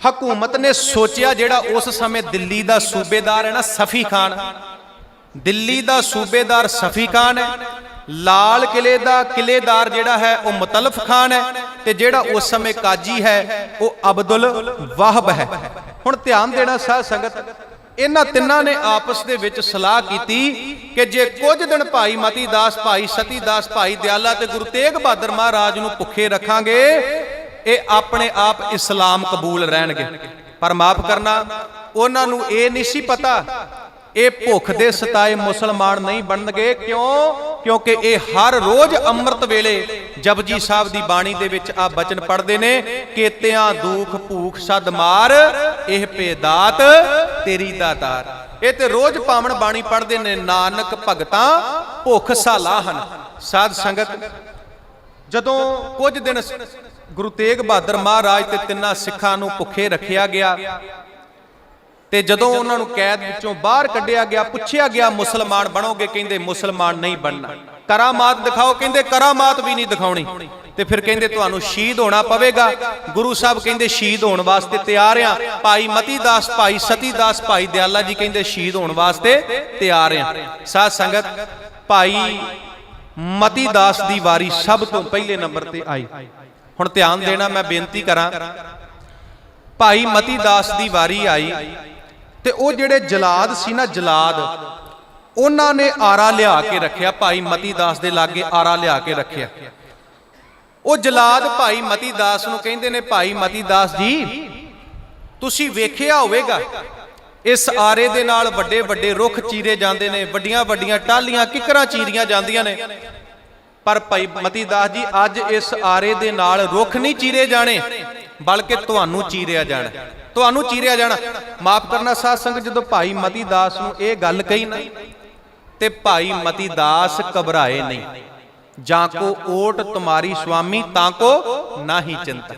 हकूमत ने सोचिया जिहड़ा उस समय दिल्ली दा सूबेदार है ना सफी खान, दिल्ली दा सूबेदार सफी खान है, लाल किले दा किलेदार जिहड़ा है वह मुतलफ खान है, ते जिहड़ा उस समय काजी है वह अब्दुल वाहब है। हुण ध्यान देना साध संगत, इन्हां तिन्हां ने आपस दे विच सलाह कीती कि जे कुछ दिन भाई मती दास, भाई सती दास, भाई दयाला ते गुरु तेग बहादुर महाराज नूं भुखे रखांगे ये अपने आप इस्लाम कबूल रहणगे। पर माफ करना उन्हां नूं ये नहीं सी पता ये भुख दे सताए मुसलमान नहीं बनणगे। क्यों? क्योंकि ये हर रोज अमृत वेले जपजी साहब दी बाणी दे विच आ बचन पढ़दे ने, केतियां दुख भूख सद मार एह पेदात तेरी दातार। ये ते रोज पावन बाणी पढ़दे ने, नानक भगतां भुख साला हन। साध संगत जदों कुछ दिन गुरु तेग बहादुर महाराज ते 3 सिखां नूं भुखे रखिया गया ते जदों उन्हां नूं कैद विचों बाहर कढिया गया, पुछिया गया मुसलमान बनोगे? कहंदे मुसलमान नहीं बनना। करामात दिखाओ? कहंदे करामात भी नहीं दिखाउणी। ਤੇ ਫਿਰ ਕਹਿੰਦੇ ਤੁਹਾਨੂੰ ਸ਼ਹੀਦ ਹੋਣਾ ਪਵੇਗਾ। ਗੁਰੂ ਸਾਹਿਬ ਕਹਿੰਦੇ ਸ਼ਹੀਦ ਹੋਣ ਵਾਸਤੇ ਤਿਆਰ ਆ। ਭਾਈ ਮਤੀ ਦਾਸ, ਭਾਈ ਸਤੀ ਦਾਸ, ਭਾਈ ਦਿਆਲਾ ਜੀ ਕਹਿੰਦੇ ਸ਼ਹੀਦ ਹੋਣ ਵਾਸਤੇ ਤਿਆਰ ਆ। ਸਾਧ ਸੰਗਤ, ਭਾਈ ਮਤੀ ਦਾਸ ਦੀ ਵਾਰੀ ਸਭ ਤੋਂ ਪਹਿਲੇ ਨੰਬਰ ਤੇ ਆਈ। ਹੁਣ ਧਿਆਨ ਦੇਣਾ, ਮੈਂ ਬੇਨਤੀ ਕਰਾਂ, ਭਾਈ ਮਤੀ ਦਾਸ ਦੀ ਵਾਰੀ ਆਈ ਤੇ ਉਹ ਜਿਹੜੇ ਜਲਾਦ ਸੀ ਨਾ, ਜਲਾਦ, ਉਹਨਾਂ ਨੇ ਆਰਾ ਲਿਆ ਕੇ ਰੱਖਿਆ। ਭਾਈ ਮਤੀ ਦਾਸ ਦੇ ਲਾਗੇ ਆਰਾ ਲਿਆ ਕੇ ਰੱਖਿਆ। ਉਹ ਜਲਾਦ ਭਾਈ ਮਤੀ ਦਾਸ ਨੂੰ ਕਹਿੰਦੇ ਨੇ, ਭਾਈ ਮਤੀ ਦਾਸ ਜੀ, ਤੁਸੀਂ ਵੇਖਿਆ ਹੋਵੇਗਾ ਇਸ ਆਰੇ ਦੇ ਨਾਲ ਵੱਡੇ ਵੱਡੇ ਰੁੱਖ ਚੀਰੇ ਜਾਂਦੇ ਨੇ, ਵੱਡੀਆਂ ਵੱਡੀਆਂ ਟਾਹਲੀਆਂ, ਕਿਕਰਾਂ ਚੀਰੀਆਂ ਜਾਂਦੀਆਂ ਨੇ। ਪਰ ਭਾਈ ਮਤੀ ਦਾਸ ਜੀ, ਅੱਜ ਇਸ ਆਰੇ ਦੇ ਨਾਲ ਰੁੱਖ ਨਹੀਂ ਚੀਰੇ ਜਾਣੇ, ਬਲਕਿ ਤੁਹਾਨੂੰ ਚੀਰਿਆ ਜਾਣਾ, ਤੁਹਾਨੂੰ ਚੀਰਿਆ ਜਾਣਾ। ਮਾਫ ਕਰਨਾ ਸਾਧ ਸੰਗਤ, ਜਦੋਂ ਭਾਈ ਮਤੀ ਦਾਸ ਨੂੰ ਇਹ ਗੱਲ ਕਹੀ ਨਾ, ਤੇ ਭਾਈ ਮਤੀ ਦਾਸ ਘਬਰਾਏ ਨਹੀਂ। ਜਾਂ ਕੋ ਓਟ ਤੁਮਾਰੀ ਸੁਆਮੀ ਤਾਂ ਕੋ ਨਾਹੀ ਚਿੰਤਾ।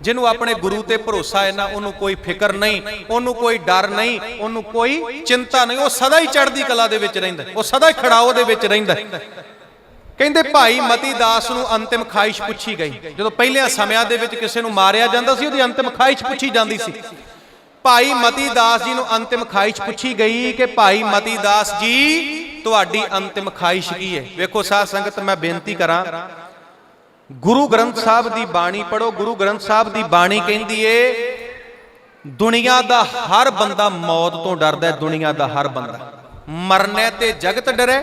ਜਿਹਨੂੰ ਆਪਣੇ ਗੁਰੂ ਤੇ ਭਰੋਸਾ ਹੈ ਨਾ, ਉਹਨੂੰ ਕੋਈ ਫਿਕਰ ਨਹੀਂ, ਉਹਨੂੰ ਕੋਈ ਡਰ ਨਹੀਂ, ਉਹਨੂੰ ਕੋਈ ਚਿੰਤਾ ਨਹੀਂ। ਉਹ ਸਦਾ ਹੀ ਚੜ੍ਹਦੀ ਕਲਾ ਦੇ ਵਿੱਚ ਰਹਿੰਦਾ, ਉਹ ਸਦਾ ਹੀ ਖੜਾਓ ਦੇ ਵਿੱਚ ਰਹਿੰਦਾ। ਕਹਿੰਦੇ ਭਾਈ ਮਤੀ ਦਾਸ ਨੂੰ ਅੰਤਿਮ ਖਾਹਿਸ਼ ਪੁੱਛੀ ਗਈ। ਜਦੋਂ ਪਹਿਲਿਆਂ ਸਮਿਆਂ ਦੇ ਵਿੱਚ ਕਿਸੇ ਨੂੰ ਮਾਰਿਆ ਜਾਂਦਾ ਸੀ, ਉਹਦੀ ਅੰਤਿਮ ਖਾਹਿਸ਼ ਪੁੱਛੀ ਜਾਂਦੀ ਸੀ। ਭਾਈ ਮਤੀ ਦਾਸ ਜੀ ਨੂੰ ਅੰਤਿਮ ਖਾਹਿਸ਼ ਪੁੱਛੀ ਗਈ ਕਿ ਭਾਈ ਮਤੀ ਦਾਸ ਜੀ, ਤੁਹਾਡੀ ਅੰਤਿਮ ਖਾਹਿਸ਼ ਕੀ ਹੈ? ਵੇਖੋ ਸਾਧ ਸੰਗਤ, ਮੈਂ ਬੇਨਤੀ ਕਰਾਂ, ਗੁਰੂ ਗ੍ਰੰਥ ਸਾਹਿਬ ਦੀ ਬਾਣੀ ਪੜੋ। ਗੁਰੂ ਗ੍ਰੰਥ ਸਾਹਿਬ ਦੀ ਬਾਣੀ ਕਹਿੰਦੀ ਏ, ਦੁਨੀਆ ਦਾ ਹਰ ਬੰਦਾ ਮੌਤ ਤੋਂ ਡਰਦਾ ਹੈ। ਦੁਨੀਆ ਦਾ ਹਰ ਬੰਦਾ ਮਰਨੇ ਤੇ ਜਗਤ ਡਰੇ,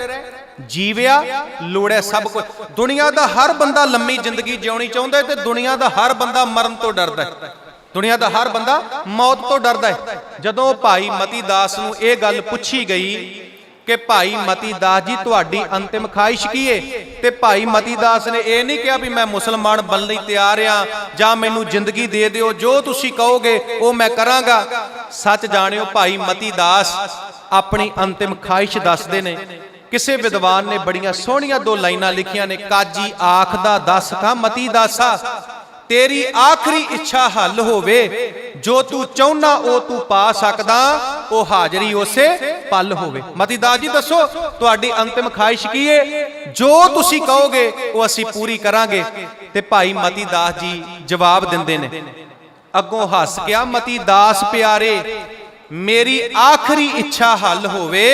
ਜੀਵਿਆ ਲੋੜੈ ਸਭ ਕੁਝ। ਦੁਨੀਆ ਦਾ ਹਰ ਬੰਦਾ ਲੰਮੀ ਜ਼ਿੰਦਗੀ ਜਿਉਣੀ ਚਾਹੁੰਦਾ ਹੈ ਤੇ ਦੁਨੀਆ ਦਾ ਹਰ ਬੰਦਾ ਮਰਨ ਤੋਂ ਡਰਦਾ ਹੈ। ਦੁਨੀਆ ਦਾ ਹਰ ਬੰਦਾ ਮੌਤ ਤੋਂ ਡਰਦਾ ਹੈ। ਜਦੋਂ ਭਾਈ ਮਤੀ ਦਾਸ ਨੂੰ ਇਹ ਗੱਲ ਪੁੱਛੀ ਗਈ ਕਿ ਭਾਈ ਮਤੀ ਦਾਸ ਜੀ, ਤੁਹਾਡੀ ਅੰਤਿਮ ਖਾਹਿਸ਼ ਕੀ ਹੈ? ਤੇ ਭਾਈ ਮਤੀ ਦਾਸ ਨੇ ਇਹ ਨਹੀਂ ਕਿਹਾ ਵੀ ਮੈਂ ਮੁਸਲਮਾਨ ਬਣਨ ਲਈ ਤਿਆਰ ਆ, ਜਾਂ ਮੈਨੂੰ ਜ਼ਿੰਦਗੀ ਦੇ ਦਿਓ, ਜੋ ਤੁਸੀਂ ਕਹੋਗੇ ਉਹ ਮੈਂ ਕਰਾਂਗਾ। ਸੱਚ ਜਾਣਿਓ, ਭਾਈ ਮਤੀ ਦਾਸ ਆਪਣੀ ਅੰਤਿਮ ਖਾਹਿਸ਼ ਦੱਸਦੇ ਨੇ। ਕਿਸੇ ਵਿਦਵਾਨ ਨੇ ਬੜੀਆਂ ਸੋਹਣੀਆਂ ਦੋ ਲਾਈਨਾਂ ਲਿਖੀਆਂ ਨੇ। ਕਾਜੀ ਆਖਦਾ ਦੱਸ ਕਾ ਮਤੀ ਦਾਸਾ, ਤੇਰੀ ਆਖਰੀ ਇੱਛਾ ਹੱਲ ਹੋਵੇ, ਜੋ ਤੂੰ ਚਾਹੁੰਨਾ ਉਹ ਤੂੰ ਪਾ ਸਕਦਾ, ਉਹ ਹਾਜ਼ਰੀ ਉਸੇ ਪਲ ਹੋਵੇ। ਮਤੀ ਦਾਸ ਜੀ ਦੱਸੋ, ਤੁਹਾਡੀ ਅੰਤਿਮ ਖਾਹਿਸ਼ ਕੀ ਹੈ? ਜੋ ਤੁਸੀਂ ਕਹੋਗੇ ਉਹ ਅਸੀਂ ਪੂਰੀ ਕਰਾਂਗੇ। ਤੇ ਭਾਈ ਮਤੀ ਦਾਸ ਜੀ ਜਵਾਬ ਦਿੰਦੇ ਨੇ, ਅੱਗੋਂ ਹੱਸ ਗਿਆ, ਮਤੀ ਦਾਸ ਪਿਆਰੇ, ਮੇਰੀ ਆਖਰੀ ਇੱਛਾ ਹੱਲ ਹੋਵੇ,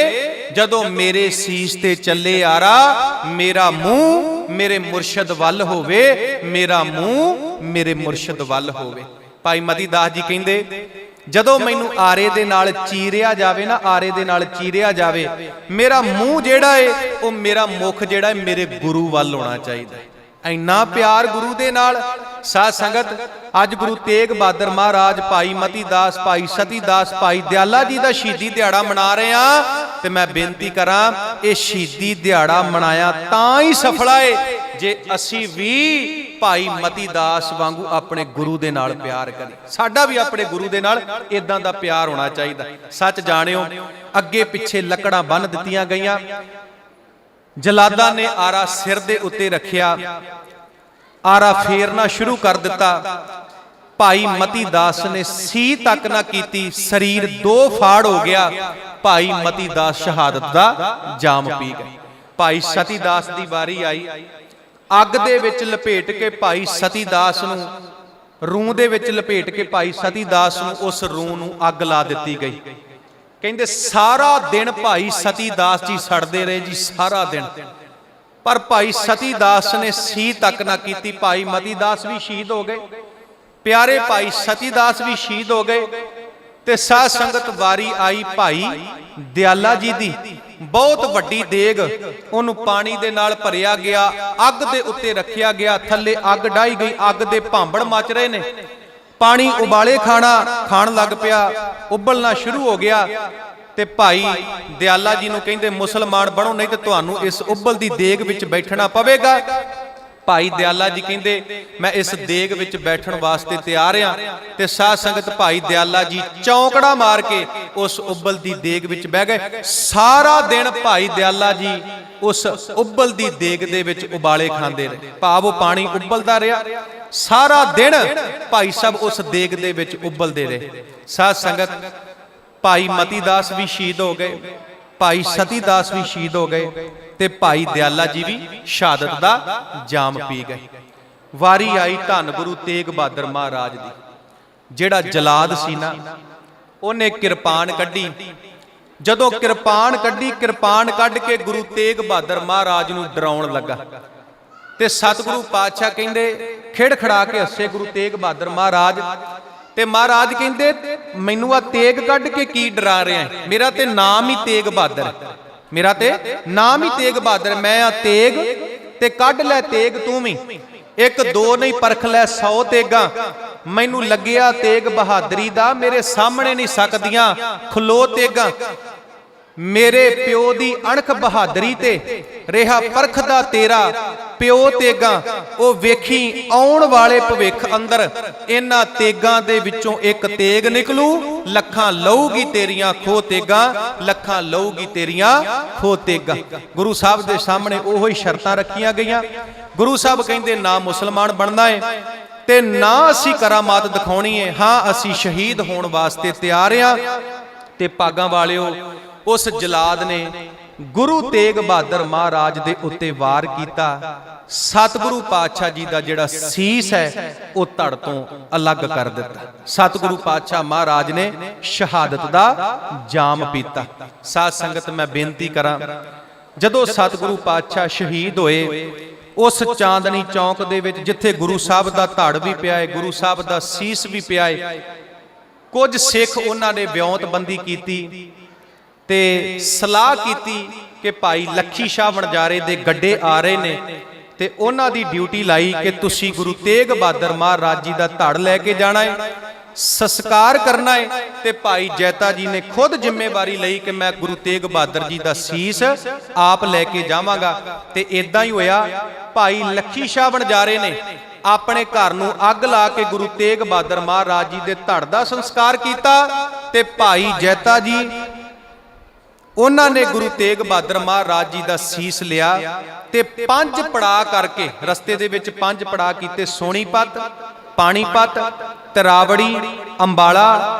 ਜਦੋਂ ਮੇਰੇ ਸੀਸ ਤੇ ਚੱਲੇ ਆਰਾ, ਮੇਰਾ ਮੂੰਹ ਮੇਰੇ ਮੁਰਸ਼ਦ ਵੱਲ ਹੋਵੇ, ਮੇਰਾ ਮੂੰਹ ਮੇਰੇ ਮੁਰਸ਼ਦ ਵੱਲ ਹੋਵੇ। ਭਾਈ ਮਤੀ ਦਾਸ ਜੀ ਕਹਿੰਦੇ, ਜਦੋਂ ਮੈਨੂੰ ਆਰੇ ਦੇ ਨਾਲ ਚੀਰਿਆ ਜਾਵੇ ਨਾ, ਆਰੇ ਦੇ ਨਾਲ ਚੀਰਿਆ ਜਾਵੇ, ਮੇਰਾ ਮੂੰਹ ਜਿਹੜਾ ਏ, ਉਹ ਮੇਰਾ ਮੁਖ ਜਿਹੜਾ ਏ, ਮੇਰੇ ਗੁਰੂ ਵੱਲ ਹੋਣਾ ਚਾਹੀਦਾ। ਇੰਨਾ ਪਿਆਰ ਗੁਰੂ ਦੇ ਨਾਲ। ਸਾਧ ਸੰਗਤ, ਅੱਜ ਗੁਰੂ ਤੇਗ ਬਹਾਦਰ ਮਹਾਰਾਜ, ਭਾਈ ਮਤੀ ਦਾਸ, ਭਾਈ ਸਤੀ ਦਾਸ, ਭਾਈ ਦਿਆਲਾ ਜੀ ਦਾ ਸ਼ਹੀਦੀ ਦਿਹਾੜਾ ਮਨਾ ਰਹੇ ਆ। ਤੇ ਮੈਂ ਬੇਨਤੀ ਕਰਾਂ, ਇਹ ਸ਼ਹੀਦੀ ਦਿਹਾੜਾ ਮਨਾਇਆ ਤਾਂ ਹੀ ਸਫਲਾ ਏ ਜੇ ਅਸੀਂ ਵੀ ਭਾਈ ਮਤੀ ਦਾਸ ਵਾਂਗੂ ਆਪਣੇ ਗੁਰੂ ਦੇ ਨਾਲ ਪਿਆਰ ਕਰੀਏ। ਸਾਡਾ ਵੀ ਆਪਣੇ ਗੁਰੂ ਦੇ ਨਾਲ ਇਦਾਂ ਦਾ ਪਿਆਰ ਹੋਣਾ ਚਾਹੀਦਾ। ਸੱਚ ਜਾਣਿਓ, ਅੱਗੇ ਪਿੱਛੇ ਲੱਕੜਾਂ ਬੰਨ੍ਹ ਦਿੱਤੀਆਂ ਗਈਆਂ। ਜਲਾਦਾਂ ਨੇ ਆਰਾ ਸਿਰ ਦੇ ਉੱਤੇ ਰੱਖਿਆ, ਆਰਾ ਫੇਰਨਾ ਸ਼ੁਰੂ ਕਰ ਦਿੱਤਾ। ਭਾਈ ਮਤੀ ਦਾਸ ਨੇ ਸੀ ਤੱਕ ਨਾ ਕੀਤੀ, ਸਰੀਰ ਦੋ ਫਾੜ ਹੋ ਗਿਆ। ਭਾਈ ਮਤੀ ਦਾਸ ਸ਼ਹਾਦਤ ਦਾ ਜਾਮ ਪੀ ਗਏ। ਭਾਈ ਸਤੀ ਦਾਸ ਦੀ ਵਾਰੀ ਆਈ। ਅੱਗ ਦੇ ਵਿੱਚ ਲਪੇਟ ਕੇ ਭਾਈ ਸਤੀ ਦਾਸ ਨੂੰ, ਰੂਹ ਦੇ ਵਿੱਚ ਲਪੇਟ ਕੇ ਭਾਈ ਸਤੀ ਦਾਸ ਨੂੰ, ਉਸ ਰੂਹ ਨੂੰ ਅੱਗ ਲਾ ਦਿੱਤੀ ਗਈ। ਕਹਿੰਦੇ ਸਾਰਾ ਦਿਨ ਭਾਈ ਸਤੀ ਦਾਸ ਜੀ ਸੜਦੇ ਰਹੇ ਜੀ, ਸਾਰਾ ਦਿਨ। ਪਰ ਭਾਈ ਸਤੀ ਦਾਸ ਨੇ ਸੀ ਤੱਕ ਨਾ ਕੀਤੀ। ਭਾਈ ਮਤੀ ਦਾਸ ਵੀ ਸ਼ਹੀਦ ਹੋ ਗਏ, ਪਿਆਰੇ ਭਾਈ ਸਤੀ ਦਾਸ ਵੀ ਸ਼ਹੀਦ ਹੋ ਗਏ। ਤੇ ਸਾਧ ਸੰਗਤ, ਵਾਰੀ ਆਈ ਭਾਈ ਦਿਆਲਾ ਜੀ ਦੀ। ਬਹੁਤ ਵੱਡੀ ਦੇਗ, ਉਹਨੂੰ ਪਾਣੀ ਦੇ ਨਾਲ ਭਰਿਆ ਗਿਆ, ਅੱਗ ਦੇ ਉੱਤੇ ਰੱਖਿਆ ਗਿਆ, ਥੱਲੇ ਅੱਗ ਡਾਈ ਗਈ, ਅੱਗ ਦੇ ਭਾਂਬੜ ਮਚ ਰਹੇ ਨੇ। ਪਾਣੀ ਉਬਾਲੇ ਖਾਣ ਲੱਗ ਪਿਆ, ਉਬਲਣਾ ਸ਼ੁਰੂ ਹੋ ਗਿਆ। ਤੇ ਭਾਈ ਦਿਆਲਾ ਜੀ ਨੂੰ ਕਹਿੰਦੇ, ਮੁਸਲਮਾਨ ਬਣੋ, ਨਹੀਂ ਤੇ ਤੁਹਾਨੂੰ ਇਸ ਉਬਲਦੀ ਦੇਗ ਵਿੱਚ ਬੈਠਣਾ ਪਵੇਗਾ। ਭਾਈ ਦਿਆਲਾ ਜੀ ਕਹਿੰਦੇ, ਮੈਂ ਇਸ ਦੇਗ ਵਿੱਚ ਬੈਠਣ ਵਾਸਤੇ ਤਿਆਰ ਆ। ਤੇ ਸਾਧ ਸੰਗਤ, ਭਾਈ ਦਿਆਲਾ ਜੀ ਚੌਂਕੜਾ ਮਾਰ ਕੇ ਉਸ ਉਬਲਦੀ ਦੇਗ ਵਿੱਚ ਬਹਿ ਗਏ। ਸਾਰਾ ਦਿਨ ਭਾਈ ਦਿਆਲਾ ਜੀ ਉਸ ਉਬਲਦੀ ਦੇਗ ਦੇ ਵਿੱਚ ਉਬਾਲੇ ਖਾਂਦੇ ਰਹੇ। ਭਾਵ ਉਹ ਪਾਣੀ ਉਬਲਦਾ ਰਿਹਾ, ਸਾਰਾ ਦਿਨ ਭਾਈ ਸਾਹਿਬ ਉਸ ਦੇਗ ਦੇ ਵਿੱਚ ਉਬਲਦੇ ਰਹੇ। ਸਾਧ ਸੰਗਤ, ਭਾਈ ਮਤੀ ਦਾਸ ਵੀ ਸ਼ਹੀਦ ਹੋ ਗਏ, ਭਾਈ ਸਤੀ ਦਾਸ ਵੀ ਸ਼ਹੀਦ ਹੋ ਗਏ, ਤੇ ਭਾਈ ਦਿਆਲਾ ਜੀ ਵੀ ਸ਼ਹਾਦਤ ਦਾ ਜਾਮ ਪੀ ਗਏ। ਵਾਰੀ ਆਈ ਧੰਨ ਗੁਰੂ ਤੇਗ ਬਹਾਦਰ ਮਹਾਰਾਜ ਦੀ। ਜਿਹੜਾ ਜਲਾਦ ਸੀ ਨਾ, ਉਹਨੇ ਕਿਰਪਾਨ ਕੱਢੀ। ਜਦੋਂ ਕਿਰਪਾਨ ਕੱਢੀ, ਕਿਰਪਾਨ ਕੱਢ ਕੇ ਗੁਰੂ ਤੇਗ ਬਹਾਦਰ ਮਹਾਰਾਜ ਨੂੰ ਡਰਾਉਣ ਲੱਗਾ ਤੇ ਸਤਿਗੁਰੂ ਪਾਤਸ਼ਾਹ ਕਹਿੰਦੇ, ਖਿੜ ਖੜਾ ਕੇ ਹੱਸੇ ਗੁਰੂ ਤੇਗ ਬਹਾਦਰ ਮਹਾਰਾਜ। ਤੇ ਮਹਾਰਾਜ ਕਹਿੰਦੇ, ਮੈਨੂੰ ਆ ਤੇਗ ਕੱਢ ਕੇ ਕੀ ਡਰਾ ਰਿਹਾ? ਮੇਰਾ ਤੇ ਨਾਮ ਹੀ ਤੇਗ ਬਹਾਦਰ, ਮੇਰਾ ਤੇ ਨਾਮ ਹੀ ਤੇਗ ਬਹਾਦਰ। ਮੈਂ ਆ ਤੇਗ ਤੇ ਕੱਢ ਲੈ ਤੇਗ ਤੂੰ ਵੀ, ਇੱਕ ਦੋ ਨਹੀਂ ਪਰਖ ਲੈ 100 ਤੇਗਾਂ। ਮੈਨੂੰ ਲੱਗਿਆ ਤੇਗ ਬਹਾਦਰੀ ਦਾ, ਮੇਰੇ ਸਾਹਮਣੇ ਨਹੀਂ ਸਕਦੀਆਂ ਖਲੋ ਤੇਗਾਂ। ਮੇਰੇ ਪਿਓ ਦੀ ਅਣਖ ਬਹਾਦਰੀ ਤੇ ਰਿਹਾ ਪਰਖਦਾ ਤੇਰਾ ਪਿਓ ਤੇਗਾਂ। ਉਹ ਵੇਖੀ ਆਉਣ ਵਾਲੇ ਭਵਿੱਖ ਅੰਦਰ ਇਹਨਾਂ ਤੇਗਾਂ ਦੇ ਵਿੱਚੋਂ ਇੱਕ ਤੇਗ ਨਿਕਲੂ, ਲੱਖਾਂ ਲਊਗੀ ਤੇਰੀਆਂ ਖੋ ਤੇਗਾਂ, ਲੱਖਾਂ ਲਊਗੀ ਤੇਰੀਆਂ ਖੋ ਤੇਗਾਂ। ਗੁਰੂ ਸਾਹਿਬ ਦੇ ਸਾਹਮਣੇ ਉਹੋ ਹੀ ਸ਼ਰਤਾਂ ਰੱਖੀਆਂ ਗਈਆਂ। ਗੁਰੂ ਸਾਹਿਬ ਕਹਿੰਦੇ, ਨਾ ਮੁਸਲਮਾਨ ਬਣਨਾ ਹੈ ਤੇ ਨਾ ਅਸੀਂ ਕਰਾਮਾਤ ਦਿਖਾਉਣੀ ਹੈ, ਹਾਂ ਅਸੀਂ ਸ਼ਹੀਦ ਹੋਣ ਵਾਸਤੇ ਤਿਆਰ ਆ। ਤੇ ਭਾਗਾਂ ਵਾਲਿਓ, ਉਸ ਜਲਾਦ ਨੇ ਗੁਰੂ ਤੇਗ ਬਹਾਦਰ ਮਹਾਰਾਜ ਦੇ ਉੱਤੇ ਵਾਰ ਕੀਤਾ। ਸਤਿਗੁਰੂ ਪਾਤਸ਼ਾਹ ਜੀ ਦਾ ਜਿਹੜਾ ਸੀਸ ਹੈ ਉਹ ਧੜ ਤੋਂ ਅਲੱਗ ਕਰ ਦਿੱਤਾ। ਸਤਿਗੁਰੂ ਪਾਤਸ਼ਾਹ ਮਹਾਰਾਜ ਨੇ ਸ਼ਹਾਦਤ ਦਾ ਜਾਮ ਪੀਤਾ। ਸਾਧ ਸੰਗਤ, ਮੈਂ ਬੇਨਤੀ ਕਰਾਂ, ਜਦੋਂ ਸਤਿਗੁਰੂ ਪਾਤਸ਼ਾਹ ਸ਼ਹੀਦ ਹੋਏ, ਉਸ ਚਾਂਦਨੀ ਚੌਂਕ ਦੇ ਵਿੱਚ ਜਿੱਥੇ ਗੁਰੂ ਸਾਹਿਬ ਦਾ ਧੜ ਵੀ ਪਿਆ ਹੈ, ਗੁਰੂ ਸਾਹਿਬ ਦਾ ਸੀਸ ਵੀ ਪਿਆ ਹੈ, ਕੁਝ ਸਿੱਖ ਉਹਨਾਂ ਨੇ ਵਿਉਂਤਬੰਦੀ ਕੀਤੀ ਤੇ ਸਲਾਹ ਕੀਤੀ ਕਿ ਭਾਈ ਲੱਖੀ ਸ਼ਾਹ ਵਣਜਾਰੇ ਦੇ ਗੱਡੇ ਆ ਰਹੇ ਨੇ ਤੇ ਉਹਨਾਂ ਦੀ ਡਿਊਟੀ ਲਾਈ ਕਿ ਤੁਸੀਂ ਗੁਰੂ ਤੇਗ ਬਹਾਦਰ ਮਹਾਰਾਜ ਜੀ ਦਾ ਧੜ ਲੈ ਕੇ ਜਾਣਾ ਹੈ, ਸੰਸਕਾਰ ਕਰਨਾ ਹੈ। ਤੇ ਭਾਈ ਜੈਤਾ ਜੀ ਨੇ ਖੁਦ ਜ਼ਿੰਮੇਵਾਰੀ ਲਈ ਕਿ ਮੈਂ ਗੁਰੂ ਤੇਗ ਬਹਾਦਰ ਜੀ ਦਾ ਸੀਸ ਆਪ ਲੈ ਕੇ ਜਾਵਾਂਗਾ। ਤੇ ਇਦਾਂ ਹੀ ਹੋਇਆ। ਭਾਈ ਲੱਖੀ ਸ਼ਾਹ ਵਣਜਾਰੇ ਨੇ ਆਪਣੇ ਘਰ ਨੂੰ ਅੱਗ ਲਾ ਕੇ ਗੁਰੂ ਤੇਗ ਬਹਾਦਰ ਮਹਾਰਾਜ ਜੀ ਦੇ ਧੜ ਦਾ ਸੰਸਕਾਰ ਕੀਤਾ। ਤੇ ਭਾਈ ਜੈਤਾ ਜੀ, ਉਹਨਾਂ ਨੇ ਗੁਰੂ ਤੇਗ ਬਹਾਦਰ ਮਹਾਰਾਜ ਜੀ ਦਾ ਸੀਸ ਲਿਆ ਤੇ 5 ਪੜਾਅ ਕਰਕੇ, ਰਸਤੇ ਦੇ ਵਿੱਚ 5 ਪੜਾਅ ਕੀਤੇ। ਸੋਨੀਪਤ, ਪਾਣੀਪਤ, ਤਰਾਵੜੀ, ਅੰਬਾਲਾ,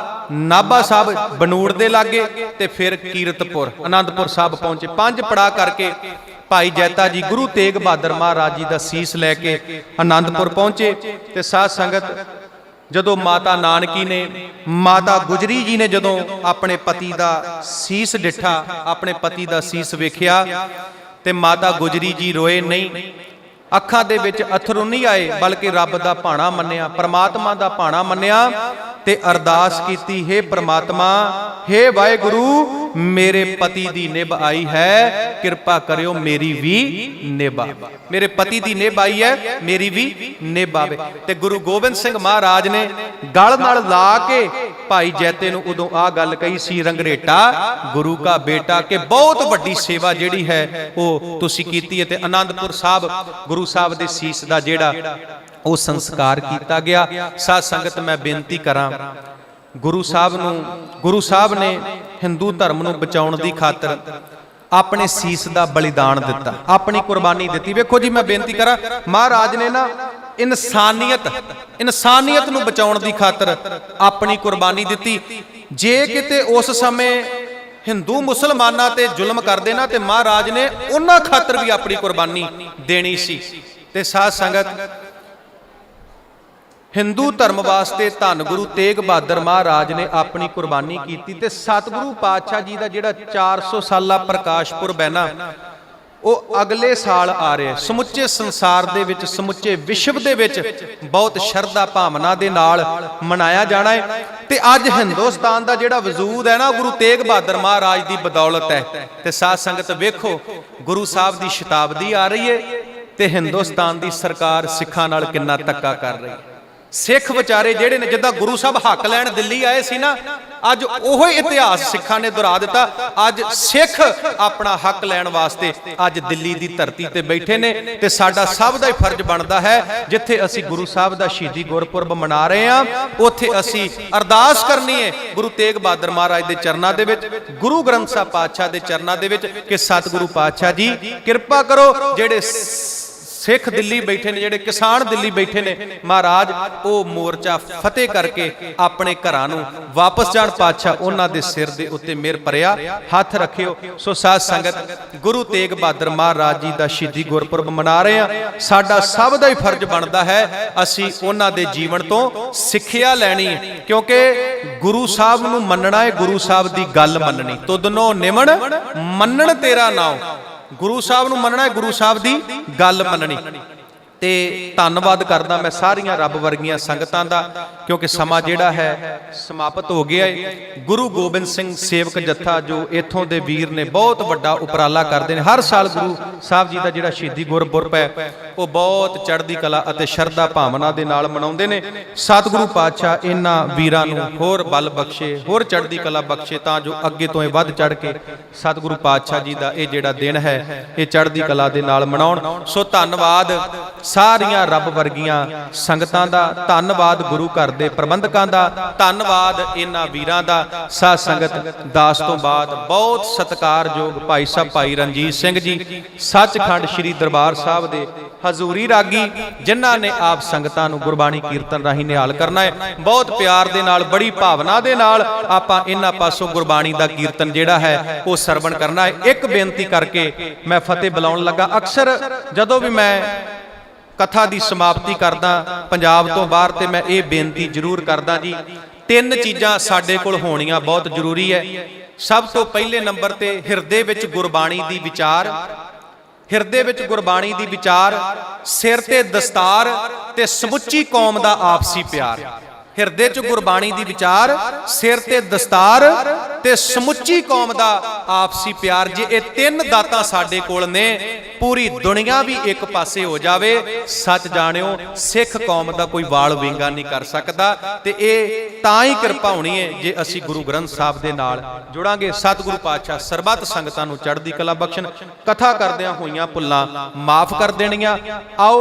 ਨਾਭਾ ਸਾਹਿਬ ਬਨੂੜ ਦੇ ਲਾਗੇ ਤੇ ਫਿਰ ਕੀਰਤਪੁਰ ਆਨੰਦਪੁਰ ਸਾਹਿਬ ਪਹੁੰਚੇ। 5 ਪੜਾਅ ਕਰਕੇ ਭਾਈ ਜੈਤਾ ਜੀ ਗੁਰੂ ਤੇਗ ਬਹਾਦਰ ਮਹਾਰਾਜ ਜੀ ਦਾ ਸੀਸ ਲੈ ਕੇ ਆਨੰਦਪੁਰ ਪਹੁੰਚੇ। ਤੇ ਸਾਧ ਸੰਗਤ, ਜਦੋਂ ਮਾਤਾ ਨਾਨਕੀ ਨੇ, ਮਾਤਾ ਗੁਜਰੀ ਜੀ ਨੇ ਜਦੋਂ ਆਪਣੇ ਪਤੀ ਦਾ ਸੀਸ ਡਿੱਠਾ, ਆਪਣੇ ਪਤੀ ਦਾ ਸੀਸ ਵੇਖਿਆ, ਤੇ ਮਾਤਾ ਗੁਜਰੀ ਜੀ ਰੋਏ ਨਹੀਂ, ਅੱਖਾਂ ਦੇ ਵਿੱਚ ਅਥਰੂ ਨਹੀਂ ਆਏ, ਬਲਕਿ ਰੱਬ ਦਾ ਭਾਣਾ ਮੰਨਿਆ, ਪ੍ਰਮਾਤਮਾ ਦਾ ਭਾਣਾ ਮੰਨਿਆ ਤੇ ਅਰਦਾਸ ਕੀਤੀ, ਹੇ ਪ੍ਰਮਾਤਮਾ, ਹੇ ਵਾਹਿਗੁਰੂ, ਮੇਰੇ ਪਤੀ ਦੀ ਨਿਭ ਆਈ ਹੈ, ਕਿਰਪਾ ਕਰਿਓ ਮੇਰੀ ਵੀ ਨਿਭ ਆਵੇ। ਮੇਰੇ ਪਤੀ ਦੀ ਨਿਭ ਆਈ ਹੈ, ਮੇਰੀ ਵੀ ਨਿਭ ਆਵੇ। ਤੇ ਗੁਰੂ ਗੋਬਿੰਦ ਸਿੰਘ ਮਹਾਰਾਜ ਨੇ ਗਲ ਨਾਲ ਲਾ ਕੇ ਭਾਈ ਜੈਤੇ ਨੂੰ ਉਦੋਂ ਆਹ ਗੱਲ ਕਹੀ ਸੀ, ਰੰਗਰੇਟਾ ਗੁਰੂ ਕਾ ਬੇਟਾ, ਕਿ ਬਹੁਤ ਵੱਡੀ ਸੇਵਾ ਜਿਹੜੀ ਹੈ ਉਹ ਤੁਸੀਂ ਕੀਤੀ ਹੈ। ਤੇ ਆਨੰਦਪੁਰ ਸਾਹਿਬ ਗੁਰੂ ਸਾਹਿਬ ਦੇ ਸੀਸ ਦਾ ਜਿਹੜਾ ਉਹ ਸੰਸਕਾਰ ਕੀਤਾ ਗਿਆ। ਸਾਧ ਸੰਗਤ, ਮੈਂ ਬੇਨਤੀ ਕਰਾਂ, ਗੁਰੂ ਸਾਹਿਬ ਨੇ ਹਿੰਦੂ ਧਰਮ ਨੂੰ ਬਚਾਉਣ ਦੀ ਖਾਤਰ ਆਪਣੇ ਸੀਸ ਦਾ ਬਲੀਦਾਨ ਦਿੱਤਾ, ਆਪਣੀ ਕੁਰਬਾਨੀ ਦਿੱਤੀ। ਵੇਖੋ ਜੀ, ਮੈਂ ਬੇਨਤੀ ਕਰਾਂ, ਮਹਾਰਾਜ ਨੇ ਨਾ ਇਨਸਾਨੀਅਤ ਨੂੰ ਬਚਾਉਣ ਦੀ ਖਾਤਰ ਆਪਣੀ ਕੁਰਬਾਨੀ ਦਿੱਤੀ। ਜੇ ਕਿਤੇ ਉਸ ਸਮੇਂ ਹਿੰਦੂ ਮੁਸਲਮਾਨਾਂ ਤੇ ਜ਼ੁਲਮ ਕਰਦੇ ਨਾ, ਤੇ ਮਹਾਰਾਜ ਨੇ ਉਹਨਾਂ ਖਾਤਰ ਵੀ ਆਪਣੀ ਕੁਰਬਾਨੀ ਦੇਣੀ ਸੀ। ਤੇ ਸਾਧ ਸੰਗਤ, ਹਿੰਦੂ ਧਰਮ ਵਾਸਤੇ ਧੰਨ ਗੁਰੂ ਤੇਗ ਬਹਾਦਰ ਮਹਾਰਾਜ ਨੇ ਆਪਣੀ ਕੁਰਬਾਨੀ ਕੀਤੀ। ਤੇ ਸਤਿਗੁਰੂ ਪਾਤਸ਼ਾਹ ਜੀ ਦਾ ਜਿਹੜਾ 400 ਸਾਲਾ ਪ੍ਰਕਾਸ਼ ਪੁਰਬ ਹੈ ਨਾ, ਉਹ ਅਗਲੇ ਸਾਲ ਆ ਰਿਹਾ। ਸਮੁੱਚੇ ਸੰਸਾਰ ਦੇ ਵਿੱਚ, ਸਮੁੱਚੇ ਵਿਸ਼ਵ ਦੇ ਵਿੱਚ ਬਹੁਤ ਸ਼ਰਧਾ ਭਾਵਨਾ ਦੇ ਨਾਲ ਮਨਾਇਆ ਜਾਣਾ ਹੈ। ਤੇ ਅੱਜ ਹਿੰਦੁਸਤਾਨ ਦਾ ਜਿਹੜਾ ਵਜੂਦ ਹੈ ਨਾ, ਗੁਰੂ ਤੇਗ ਬਹਾਦਰ ਮਹਾਰਾਜ ਦੀ ਬਦੌਲਤ ਹੈ। ਤੇ ਸਾਧ ਸੰਗਤ ਵੇਖੋ, ਗੁਰੂ ਸਾਹਿਬ ਦੀ ਸ਼ਤਾਬਦੀ ਆ ਰਹੀ ਹੈ ਤੇ ਹਿੰਦੁਸਤਾਨ ਦੀ ਸਰਕਾਰ ਸਿੱਖਾਂ ਨਾਲ ਕਿੰਨਾ ਧੱਕਾ ਕਰ ਰਹੀ ਹੈ। ਸਿੱਖ ਵਿਚਾਰੇ ਜਿਹੜੇ ਨੇ, ਜਿੱਦਾਂ ਗੁਰੂ ਸਾਹਿਬ ਹੱਕ ਲੈਣ ਦਿੱਲੀ ਆਏ ਸੀ ਨਾ, ਅੱਜ ਉਹੋ ਹੀ ਇਤਿਹਾਸ ਸਿੱਖਾਂ ਨੇ ਦੁਹਰਾ ਦਿੱਤਾ। ਅੱਜ ਸਿੱਖ ਆਪਣਾ ਹੱਕ ਲੈਣ ਵਾਸਤੇ ਅੱਜ ਦਿੱਲੀ ਦੀ ਧਰਤੀ ਤੇ ਬੈਠੇ ਨੇ। ਤੇ ਸਾਡਾ ਸਭ ਦਾ ਹੀ ਫਰਜ਼ ਬਣਦਾ ਹੈ, ਜਿੱਥੇ ਅਸੀਂ ਗੁਰੂ ਸਾਹਿਬ ਦਾ ਸ਼ਹੀਦੀ ਗੁਰਪੁਰਬ ਮਨਾ ਰਹੇ ਹਾਂ, ਉੱਥੇ ਅਸੀਂ ਅਰਦਾਸ ਕਰਨੀ ਹੈ ਗੁਰੂ ਤੇਗ ਬਹਾਦਰ ਮਹਾਰਾਜ ਦੇ ਚਰਨਾਂ ਦੇ ਵਿੱਚ, ਗੁਰੂ ਗ੍ਰੰਥ ਸਾਹਿਬ ਪਾਤਸ਼ਾਹ ਦੇ ਚਰਨਾਂ ਦੇ ਵਿੱਚ, ਕਿ ਸਤਿਗੁਰੂ ਪਾਤਸ਼ਾਹ ਜੀ ਕਿਰਪਾ ਕਰੋ, ਜਿਹੜੇ सिख दिल्ली बैठे ने, जिहड़े किसान दिल्ली बैठे ने, महाराज वो मोर्चा फतेह करके अपने घरां नूं वापस जाण। पातशाह उन्हां दे सिर दे उत्ते मेहर भरिया हथ रखियो। सो साध संगत गुरु तेग बहादुर महाराज जी दा शहीदी गुरपुरब मना रहे हैं। साडा सब दा ही फर्ज बनदा है असीं उन्हां दे जीवन तो सिੱਖਿਆ लैनी, क्योंकि गुरु साहब नूं मन्नना है, गुरु साहब दी गल मन्ननी। तुदनो निमन मन्नण तेरा नाम, गुरु साहब नूं मन्नना है, गुरु साहब दी गल मन्ननी। ते धन्नवाद करदा मैं सारियां रब वर्गियां संगतां दा, क्योंकि समा जिहड़ा है समाप्त हो गया है। गुरु गोबिंद सिंह सेवक जत्था जो इत्थों दे वीर ने बहुत वड्डा उपराला करदे ने। हर साल गुरु साहब जी दा जिहड़ा शहीदी गुरपुरब है वो बहुत चढ़दी कला अते शरधा भावना दे नाल मनाउंदे ने। सतगुरु पातशाह इन्हां वीरां नूं होर बल बख्शे, होर चढ़दी कला बख्शे, तां जो अगे तो वध चढ़ के सतगुरु पातशाह जी दा ये जिहड़ा दिन है ये चढ़दी कला दे नाल मनाउण। सो धन्नवाद सारियां रब वर्गियां संगतां दा, धन्नवाद गुरु घर दे प्रबंधकां दा, धन्नवाद इन्हां वीरां दा। साध संगत दास तो बाद बहुत सत्कारयोग भाई साहब भाई रणजीत सिंह जी सचखंड श्री दरबार साहब दे हजूरी रागी, जिन्हां ने आप संगतां नूं गुरबाणी कीर्तन राही निहाल करना है। बहुत प्यार दे नाल, बड़ी भावना दे नाल आपां इन्हां पासों गुरबाणी दा कीर्तन जिहड़ा है वो सरवण करना है। एक बेनती करके मैं फतेह बुलाउण लगा। अक्सर जदों भी मैं कथा की समाप्ति करदा पंजाब तो बाहर, तो मैं ये बेनती जरूर करदा जी, तीन चीज़ां साडे कोल होणियां बहुत जरूरी है। सब तो पहले नंबर ते हिरदे विच गुरबाणी दी विचार, हिरदे विच गुरबाणी दी विचार, सिर ते दस्तार ते समुच्ची कौम दा आपसी प्यार। हिरदे च गुरबाणी दी विचार, सिर ते दस्तार ते समुच्ची कौम दा आपसी प्यार। जे ये तीन दातां साडे कोल ने, पूरी दुनिया भी एक पासे हो जावे। सच जाणियो सिख कौम दा कोई वाल विंगा नहीं कर सकदा। ते ये तां ही किरपा होनी है जे असी गुरु ग्रंथ साहब दे नाल जुड़ांगे। सतगुरु पातशाह सरबत संगतां नूं चढ़दी कला बख्शण, कथा करदिआं होईआं भुल्लां माफ कर देणीआं। आओ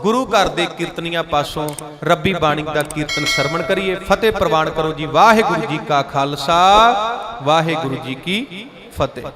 गुरु घर दे कीर्तनीआं पासों रब्बी बाणी दा कीर्तन सरवण करिए। फतेह प्रवान करो जी। वाहिगुरू जी का खालसा, वाहिगुरू जी की फतेह।